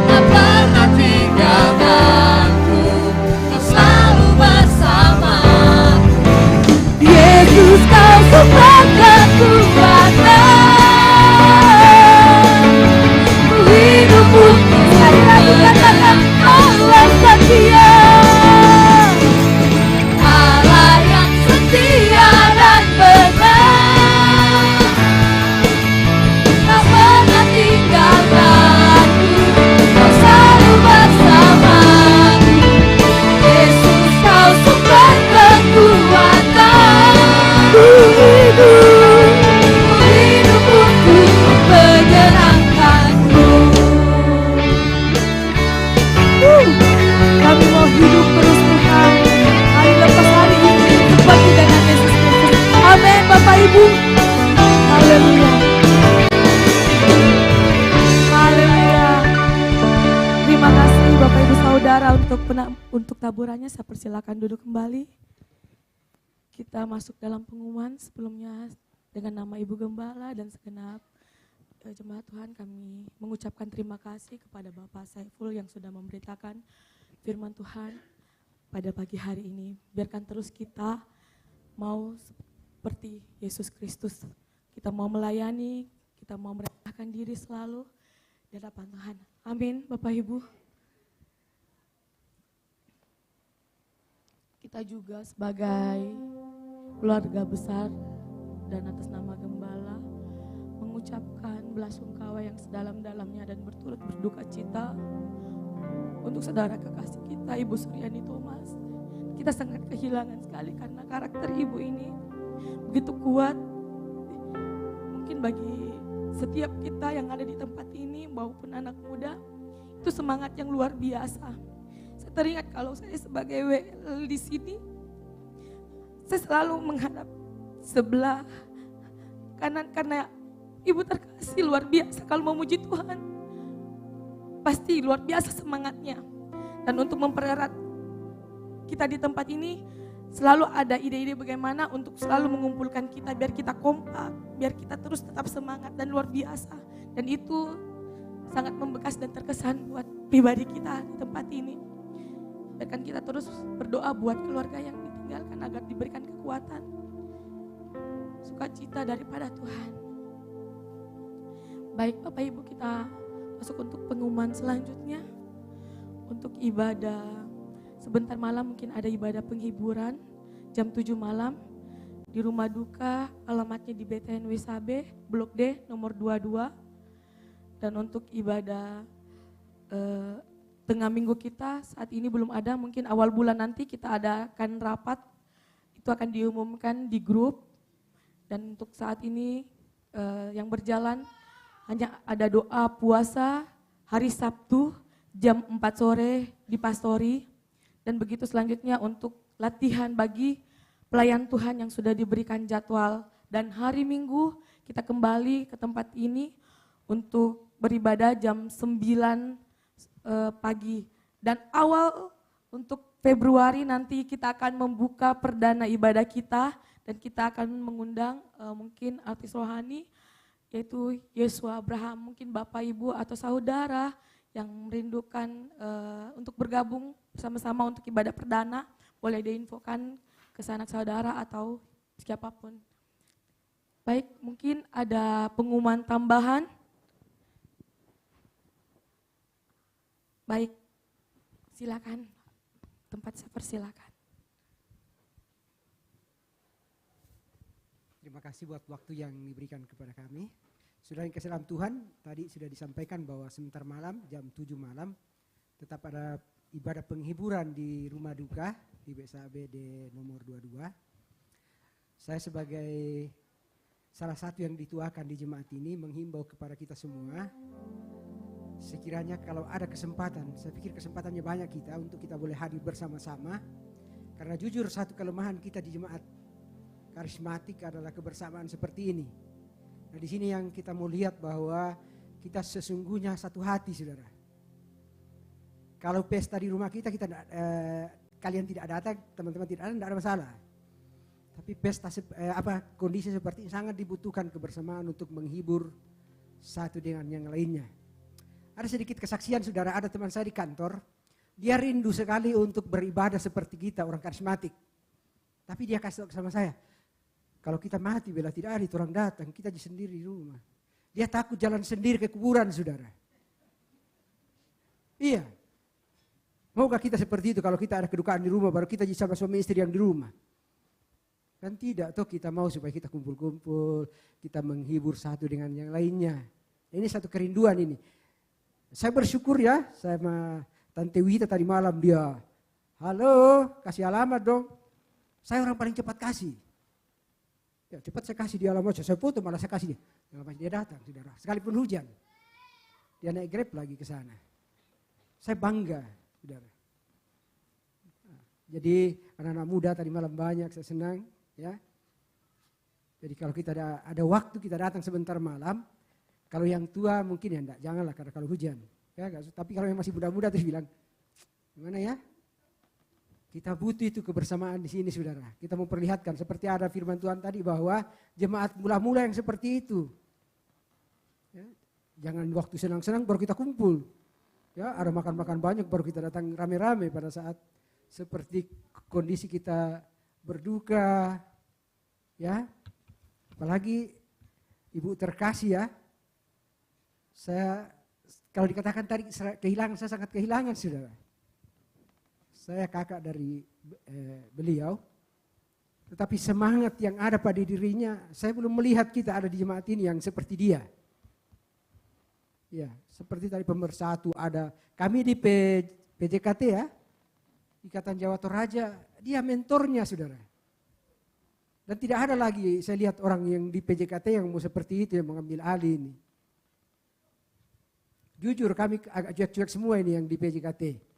Tak pernah tinggalkanku, Kau selalu bersama. Yesus, Kau sumber kekuatan, ku hidup untuk. Sekali lagi katakan, Allah setia, Allah yang setia dan benar, tak saudara untuk taburannya saya persilakan duduk kembali. Kita masuk dalam pengumuman sebelumnya dengan nama Ibu Gembala dan segenap jemaat Tuhan, kami mengucapkan terima kasih kepada Bapak Saiful yang sudah memberitakan firman Tuhan pada pagi hari ini. Biarkan terus kita mau seperti Yesus Kristus. Kita mau melayani, kita mau merendahkan diri selalu di hadapan Tuhan. Amin, Bapak Ibu. Kita juga sebagai keluarga besar dan atas nama Gembala mengucapkan belasungkawa yang sedalam-dalamnya dan berturut berduka cita untuk saudara kekasih kita, Ibu Suryani Thomas. Kita sangat kehilangan sekali karena karakter ibu ini begitu kuat. Mungkin bagi setiap kita yang ada di tempat ini maupun anak muda, itu semangat yang luar biasa. Saya teringat kalau saya sebagai WL di sini, saya selalu menghadap sebelah kanan karena ibu terkasih luar biasa kalau memuji Tuhan. Pasti luar biasa semangatnya. Dan untuk mempererat kita di tempat ini, selalu ada ide-ide bagaimana untuk selalu mengumpulkan kita biar kita kompak, biar kita terus tetap semangat dan luar biasa. Dan itu sangat membekas dan terkesan buat pribadi kita di tempat ini. Biarkan kita terus berdoa buat keluarga yang ditinggalkan agar diberikan kekuatan, sukacita daripada Tuhan. Baik Bapak Ibu, kita masuk untuk pengumuman selanjutnya. Untuk ibadah sebentar malam mungkin ada ibadah penghiburan jam 7 malam di Rumah Duka, alamatnya di BTN WSAB, Blok D nomor 22. Dan untuk ibadah tengah minggu kita saat ini belum ada, mungkin awal bulan nanti kita adakan rapat, itu akan diumumkan di grup. Dan untuk saat ini yang berjalan hanya ada doa puasa hari Sabtu jam 4 sore di Pastori. Dan begitu selanjutnya untuk latihan bagi pelayan Tuhan yang sudah diberikan jadwal. Dan hari Minggu kita kembali ke tempat ini untuk beribadah jam 9 pagi. Dan awal untuk Februari nanti kita akan membuka perdana ibadah kita. Dan kita akan mengundang mungkin artis rohani yaitu Yesua Abraham. Mungkin Bapak Ibu atau saudara yang merindukan untuk bergabung bersama-sama untuk ibadah perdana, boleh diinfokan ke sanak saudara atau siapapun. Baik, mungkin ada pengumuman tambahan. Baik, silakan, tempat saya persilakan. Terima kasih buat waktu yang diberikan kepada kami. Saudara yang kasih dalam Tuhan, tadi sudah disampaikan bahwa sebentar malam, jam 7 malam, tetap ada ibadah penghiburan di Rumah Duka, di BSABD nomor 22. Saya sebagai salah satu yang dituakan di jemaat ini, menghimbau kepada kita semua, sekiranya kalau ada kesempatan, saya pikir kesempatannya banyak kita untuk kita boleh hadir bersama-sama. Karena jujur satu kelemahan kita di jemaat karismatik adalah kebersamaan seperti ini. Nah di sini yang kita mau lihat bahwa kita sesungguhnya satu hati, saudara. Kalau pesta di rumah kita kalian tidak datang, teman-teman tidak datang, tidak ada masalah. Tapi pesta kondisi seperti ini sangat dibutuhkan kebersamaan untuk menghibur satu dengan yang lainnya. Ada sedikit kesaksian, saudara. Ada teman saya di kantor, dia rindu sekali untuk beribadah seperti kita orang karismatik. Tapi dia kasih tahu sama saya, kalau kita mati bila tidak ada orang datang, kita sendiri di rumah. Dia takut jalan sendiri ke kuburan, saudara. Iya. Maukah kita seperti itu kalau kita ada kedukaan di rumah, baru kita sama suami istri yang di rumah? Kan tidak, toh kita mau supaya kita kumpul-kumpul, kita menghibur satu dengan yang lainnya. Ini satu kerinduan ini. Saya bersyukur ya, sama Tante Wita tadi malam dia, halo, kasih alamat dong. Saya orang paling cepat kasih. Ya, cepat saya kasih dia alamat, saya foto malah saya kasih dia. Dia datang, saudara. Sekalipun hujan, dia naik Grab lagi ke sana. Saya bangga, saudara. Jadi anak-anak muda tadi malam banyak, saya senang, ya. Jadi kalau kita ada waktu kita datang sebentar malam. Kalau yang tua mungkin ya enggak, janganlah karena kalau hujan. Ya, tapi kalau yang masih muda-muda terus bilang, Gimana ya? Kita butuh itu kebersamaan di sini saudara. Kita memperlihatkan seperti ada firman Tuhan tadi bahwa jemaat mula-mula yang seperti itu. Ya, jangan waktu senang-senang baru kita kumpul. Ya, ada makan-makan banyak baru kita datang rame-rame pada saat seperti kondisi kita berduka. Ya, apalagi ibu terkasih ya. Saya kalau dikatakan tadi kehilangan, saya sangat kehilangan saudara. Saya kakak dari beliau, tetapi semangat yang ada pada dirinya, saya belum melihat kita ada di jemaat ini yang seperti dia. Ya, seperti tadi pemersatu ada, kami di PJKT ya, Ikatan Jawa Toraja, dia mentornya saudara. Dan tidak ada lagi saya lihat orang yang di PJKT yang mau seperti itu yang mengambil alih ini. Jujur kami agak cuek-cuek semua ini yang di PJKT.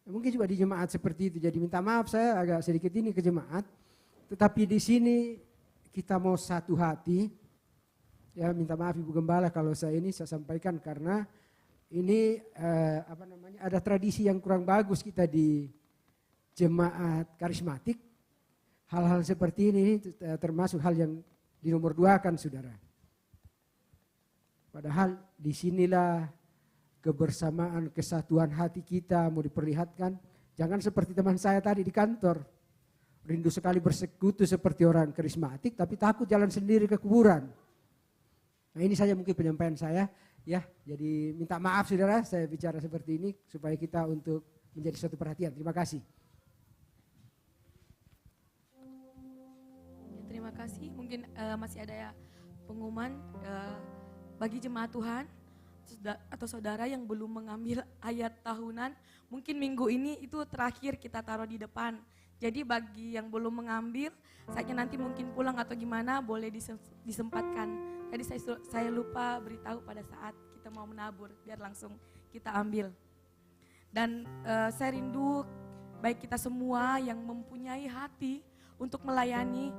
Mungkin juga di jemaat seperti itu. Jadi minta maaf saya agak sedikit ini ke jemaat. Tetapi di sini kita mau satu hati. Ya minta maaf Ibu Gembala kalau saya sampaikan karena ini ada tradisi yang kurang bagus kita di jemaat karismatik. Hal-hal seperti ini termasuk hal yang dinomor duakan saudara. Padahal disinilah kebersamaan, kesatuan hati kita mau diperlihatkan. Jangan seperti teman saya tadi di kantor. Rindu sekali bersekutu seperti orang karismatik tapi takut jalan sendiri ke kuburan. Nah ini saja mungkin penyampaian saya. Ya, jadi minta maaf saudara saya bicara seperti ini supaya kita untuk menjadi suatu perhatian. Terima kasih. Ya, terima kasih. Mungkin masih ada pengumuman bagi jemaat Tuhan atau saudara yang belum mengambil ayat tahunan, mungkin minggu ini itu terakhir kita taruh di depan. Jadi bagi yang belum mengambil, saatnya nanti mungkin pulang atau gimana boleh disempatkan. Tadi saya lupa beritahu pada saat kita mau menabur, biar langsung kita ambil. Dan saya rindu baik kita semua yang mempunyai hati untuk melayani,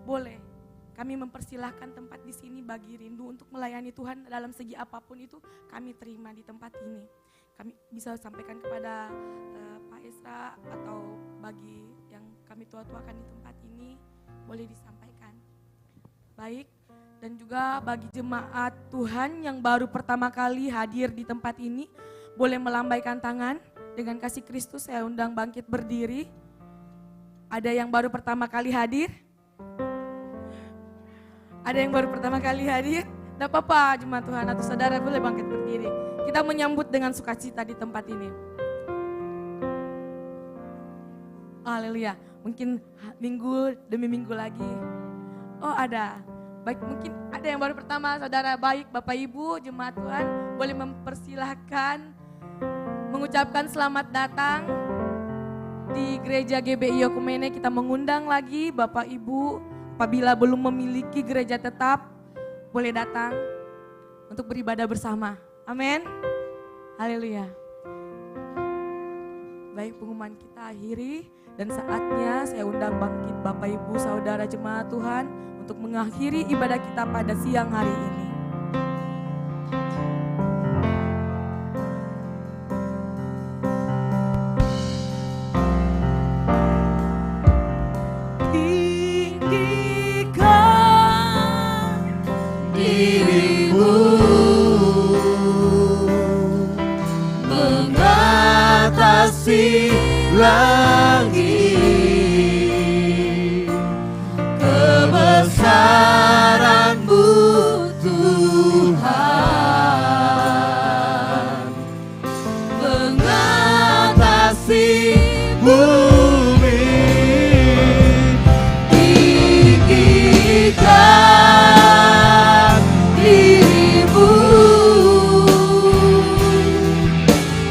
boleh. Kami mempersilahkan tempat di sini bagi rindu untuk melayani Tuhan dalam segi apapun itu kami terima di tempat ini. Kami bisa sampaikan kepada Pak Esra atau bagi yang kami tua-tuakan di tempat ini boleh disampaikan. Baik, dan juga bagi jemaat Tuhan yang baru pertama kali hadir di tempat ini boleh melambaikan tangan dengan kasih Kristus. Saya undang bangkit berdiri. Ada yang baru pertama kali hadir? Ada yang baru pertama kali hadir? Tidak apa-apa jemaat Tuhan atau saudara boleh bangkit berdiri. Kita menyambut dengan sukacita di tempat ini. Haleluya. Mungkin minggu demi minggu lagi. Oh ada. Baik, mungkin ada yang baru pertama saudara. Baik Bapak Ibu jemaat Tuhan boleh mempersilahkan mengucapkan selamat datang di Gereja GBI Okumene. Kita mengundang lagi Bapak Ibu apabila belum memiliki gereja tetap, boleh datang untuk beribadah bersama. Amin. Haleluya. Baik, pengumuman kita akhiri dan saatnya saya undang bangkit Bapak Ibu Saudara jemaat Tuhan untuk mengakhiri ibadah kita pada siang hari ini. Langit kebesaran-Mu Tuhan mengatasi bumi tinggikan diri-Mu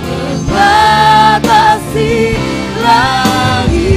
mengatasi langit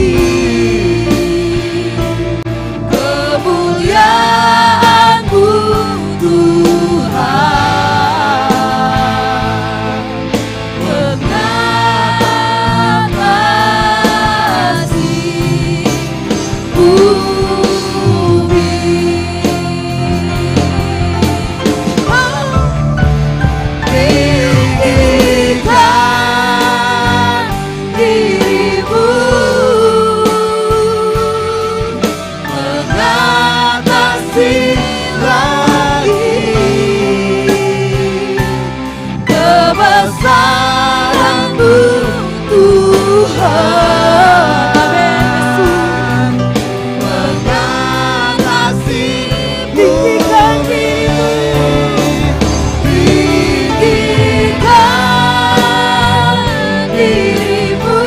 dirimu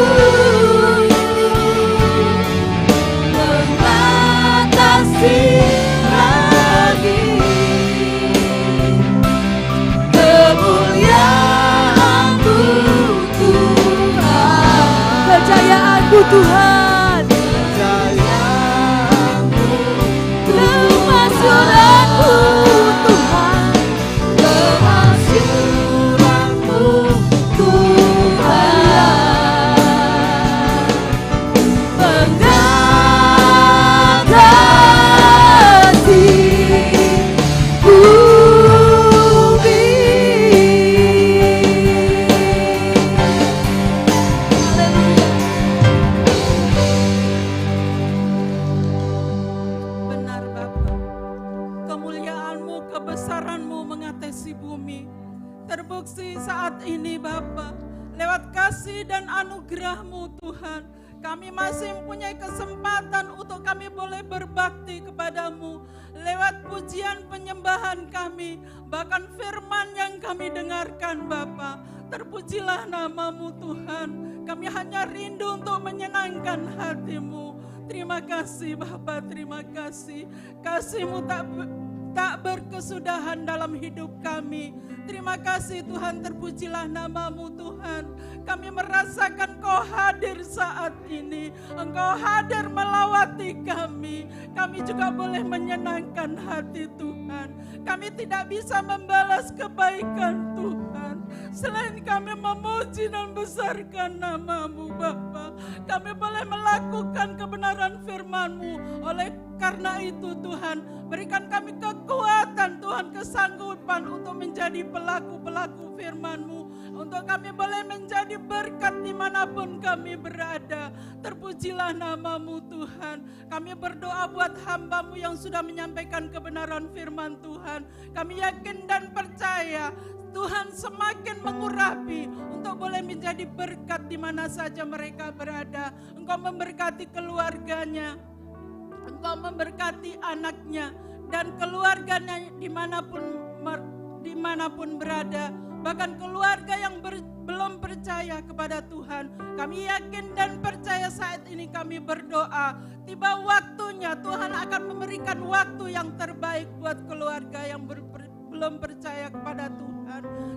mengatasi lagi kemuliaan-Mu Tuhan, Kejayaanmu Tuhan, kejayaanmu kemasyuran-Mu Tuhan, kemasyuran-Mu Tuhan mengatasi bumi. Benar Bapa, kemuliaan-Mu, kebesaran-Mu mengatasi bumi. Terbukti saat ini Bapa, lewat kasih dan anugerah-Mu Tuhan, kami masih mempunyai kesempatan untuk kami boleh berbakti kepadamu. Lewat pujian penyembahan kami, bahkan firman yang kami dengarkan Bapa. Terpujilah nama-Mu Tuhan, kami hanya rindu untuk menyenangkan hati-Mu. Terima kasih Bapa, terima kasih. Kasih-Mu tak berkesudahan dalam hidup kami. Terima kasih Tuhan, terpujilah nama-Mu Tuhan. Kami merasakan Kau hadir saat ini. Engkau hadir melawati kami. Kami juga boleh menyenangkan hati Tuhan. Kami tidak bisa membalas kebaikan Tuhan selain kami memuji dan besarkan nama-Mu Bapa. Kami boleh melakukan kebenaran firman-Mu. Oleh karena itu Tuhan, berikan kami kekuatan Tuhan, kesanggupan untuk menjadi pelaku-pelaku firman-Mu. Untuk kami boleh menjadi berkat dimanapun kami berada. Terpujilah nama-Mu Tuhan. Kami berdoa buat hamba-Mu yang sudah menyampaikan kebenaran firman Tuhan. Kami yakin dan percaya Tuhan semakin mengurapi untuk boleh menjadi berkat di mana saja mereka berada. Engkau memberkati keluarganya, Engkau memberkati anaknya dan keluarganya dimanapun berada. Bahkan keluarga yang belum percaya kepada Tuhan, kami yakin dan percaya saat ini kami berdoa. Tiba waktunya Tuhan akan memberikan waktu yang terbaik buat keluarga yang belum percaya kepada Tuhan.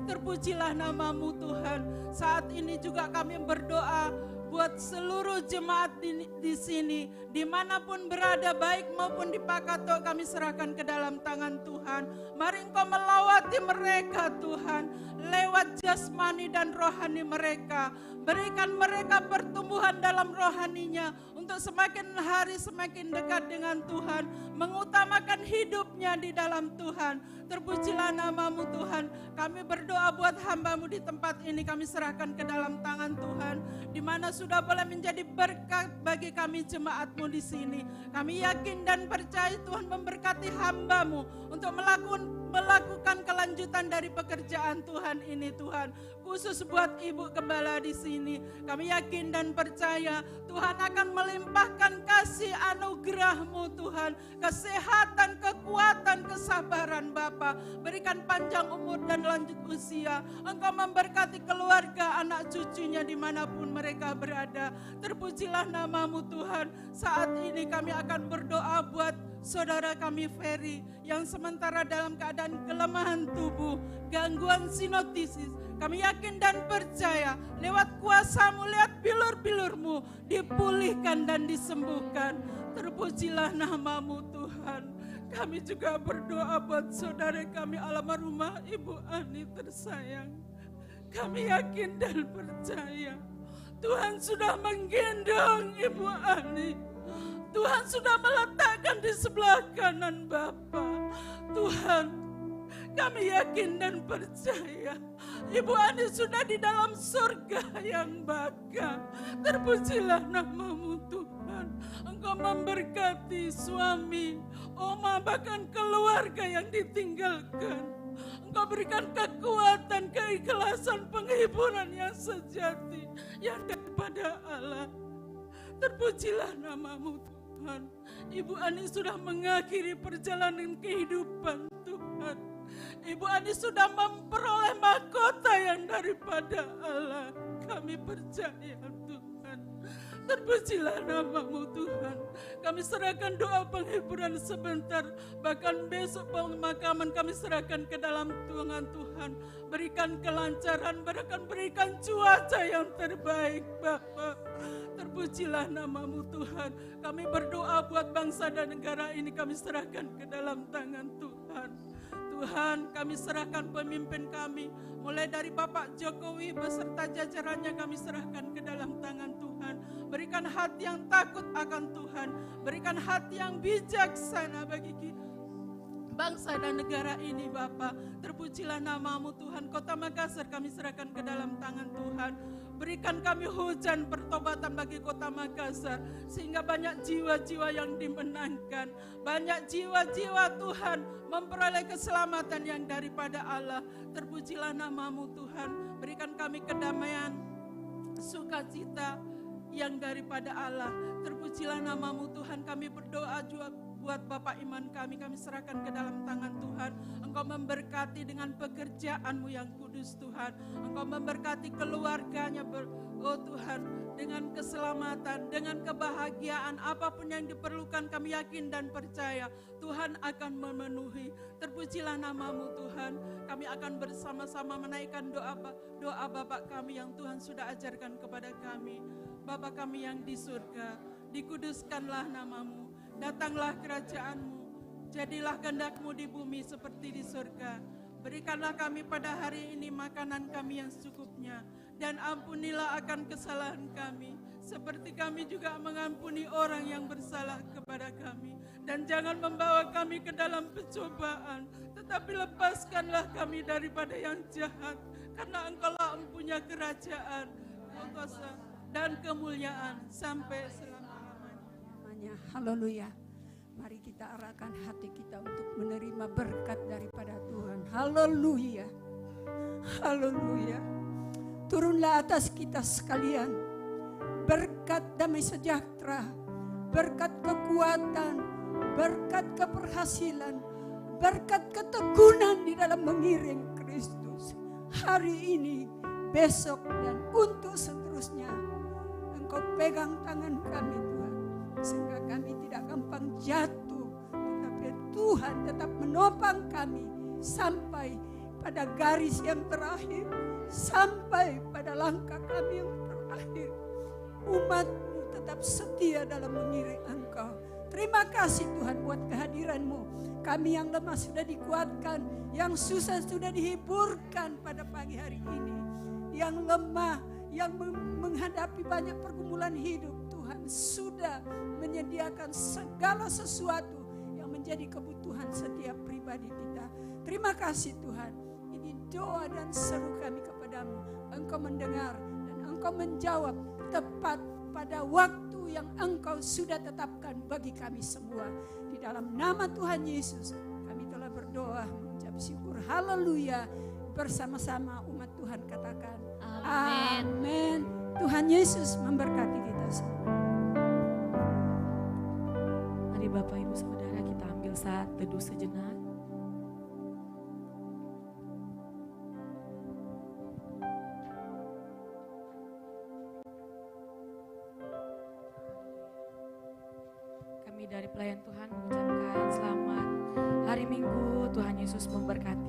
Terpujilah nama-Mu Tuhan. Saat ini juga kami berdoa buat seluruh jemaat di sini, dimanapun berada, baik maupun di Pakato, kami serahkan ke dalam tangan Tuhan. Mari Engkau melawati mereka Tuhan, lewat jasmani dan rohani mereka. Berikan mereka pertumbuhan dalam rohaninya, untuk semakin hari semakin dekat dengan Tuhan, mengutamakan hidupnya di dalam Tuhan. Terpujilah nama-Mu Tuhan. Kami berdoa buat hamba-Mu di tempat ini, kami serahkan ke dalam tangan Tuhan, di mana sudah boleh menjadi berkat bagi kami jemaat-Mu di sini. Kami yakin dan percaya Tuhan memberkati hamba-Mu untuk melakukan kelanjutan dari pekerjaan Tuhan ini Tuhan. Khusus buat Ibu Gembala di sini, kami yakin dan percaya Tuhan akan melimpahkan kasih anugerah-Mu Tuhan, kesehatan, kekuatan, kesabaran Bapa. Berikan panjang umur dan lanjut usia. Engkau memberkati keluarga, anak cucunya dimanapun mereka berada. Terpujilah nama-Mu Tuhan. Saat ini kami akan berdoa buat saudara kami Ferry yang sementara dalam keadaan kelemahan tubuh, gangguan sinoptisis. Kami yakin dan percaya lewat kuasa-Mu, lewat bilur-bilur-Mu dipulihkan dan disembuhkan. Terpujilah nama-Mu Tuhan. Kami juga berdoa buat saudara kami almarhumah Ibu Ani tersayang. Kami yakin dan percaya Tuhan sudah menggendong Ibu Ani. Tuhan sudah meletakkan di sebelah kanan Bapa. Tuhan, kami yakin dan percaya Ibu Ani sudah di dalam surga yang baka. Terpujilah nama-Mu Tuhan. Engkau memberkati suami, oma, bahkan keluarga yang ditinggalkan. Engkau berikan kekuatan, keikhlasan, penghiburan yang sejati yang daripada Allah. Terpujilah nama-Mu Tuhan. Ibu Ani sudah mengakhiri perjalanan kehidupan Tuhan. Ibu Ani sudah memperoleh mahkota yang daripada Allah. Kami percaya Tuhan. Terpujilah nama-Mu Tuhan. Kami serahkan doa penghiburan sebentar, bahkan besok pemakaman kami serahkan ke dalam tangan Tuhan. Berikan kelancaran, berikan cuaca yang terbaik Bapa. Terpujilah nama-Mu Tuhan. Kami berdoa buat bangsa dan negara ini, kami serahkan ke dalam tangan Tuhan. Tuhan, kami serahkan pemimpin kami, mulai dari Bapak Jokowi beserta jajarannya kami serahkan ke dalam tangan Tuhan. Berikan hati yang takut akan Tuhan, berikan hati yang bijaksana bagi bangsa dan negara ini Bapa. Terpujilah nama-Mu Tuhan. Kota Makassar kami serahkan ke dalam tangan Tuhan. Berikan kami hujan pertobatan bagi Kota Makassar, sehingga banyak jiwa-jiwa yang dimenangkan, banyak jiwa-jiwa Tuhan memperoleh keselamatan yang daripada Allah. Terpujilah nama-Mu Tuhan. Berikan kami kedamaian, sukacita yang daripada Allah. Terpujilah nama-Mu Tuhan. Kami berdoa juga buat Bapak Iman kami serahkan ke dalam tangan Tuhan. Engkau memberkati dengan pekerjaan-Mu yang kudus Tuhan. Engkau memberkati keluarganya oh Tuhan, dengan keselamatan, dengan kebahagiaan, apapun yang diperlukan kami yakin dan percaya Tuhan akan memenuhi. Terpujilah nama-Mu Tuhan. Kami akan bersama-sama menaikkan doa Bapak kami yang Tuhan sudah ajarkan kepada kami. Bapa kami yang di surga, dikuduskanlah nama-Mu. Datanglah kerajaan-Mu, jadilah kehendak-Mu di bumi seperti di surga. Berikanlah kami pada hari ini makanan kami yang secukupnya, dan ampunilah akan kesalahan kami, seperti kami juga mengampuni orang yang bersalah kepada kami. Dan jangan membawa kami ke dalam pencobaan, tetapi lepaskanlah kami daripada yang jahat, karena Engkau-lah mempunyai kerajaan, kuasa, dan kemuliaan sampai selamanya. Haleluya. Mari kita arahkan hati kita untuk menerima berkat daripada Tuhan. Haleluya. Haleluya. Turunlah atas kita sekalian berkat damai sejahtera, berkat kekuatan, berkat keberhasilan, berkat ketekunan di dalam mengiring Kristus. Hari ini, besok, dan untuk seterusnya, Engkau pegang tangan kami Tuhan, sehingga kami tidak gampang jatuh, tetapi Tuhan tetap menopang kami sampai pada garis yang terakhir, sampai pada langkah kami yang terakhir. Umat-Mu tetap setia dalam mengiring Engkau. Terima kasih Tuhan buat kehadiran-Mu. Kami yang lemah sudah dikuatkan, yang susah sudah dihiburkan pada pagi hari ini. Yang lemah, yang menghadapi banyak pergumulan hidup, Tuhan sudah menyediakan segala sesuatu yang menjadi kebutuhan setiap pribadi kita. Terima kasih Tuhan. Ini doa dan seru kami kepadamu. Engkau mendengar dan Engkau menjawab tepat pada waktu yang Engkau sudah tetapkan bagi kami semua. Di dalam nama Tuhan Yesus kami telah berdoa mengucap syukur. Haleluya. Bersama-sama umat Tuhan katakan amin. Tuhan Yesus memberkati kita semua. Mari Bapak Ibu Saudara kita ambil saat teduh sejenak. Kami dari pelayan Tuhan mengucapkan selamat hari Minggu, Tuhan Yesus memberkati.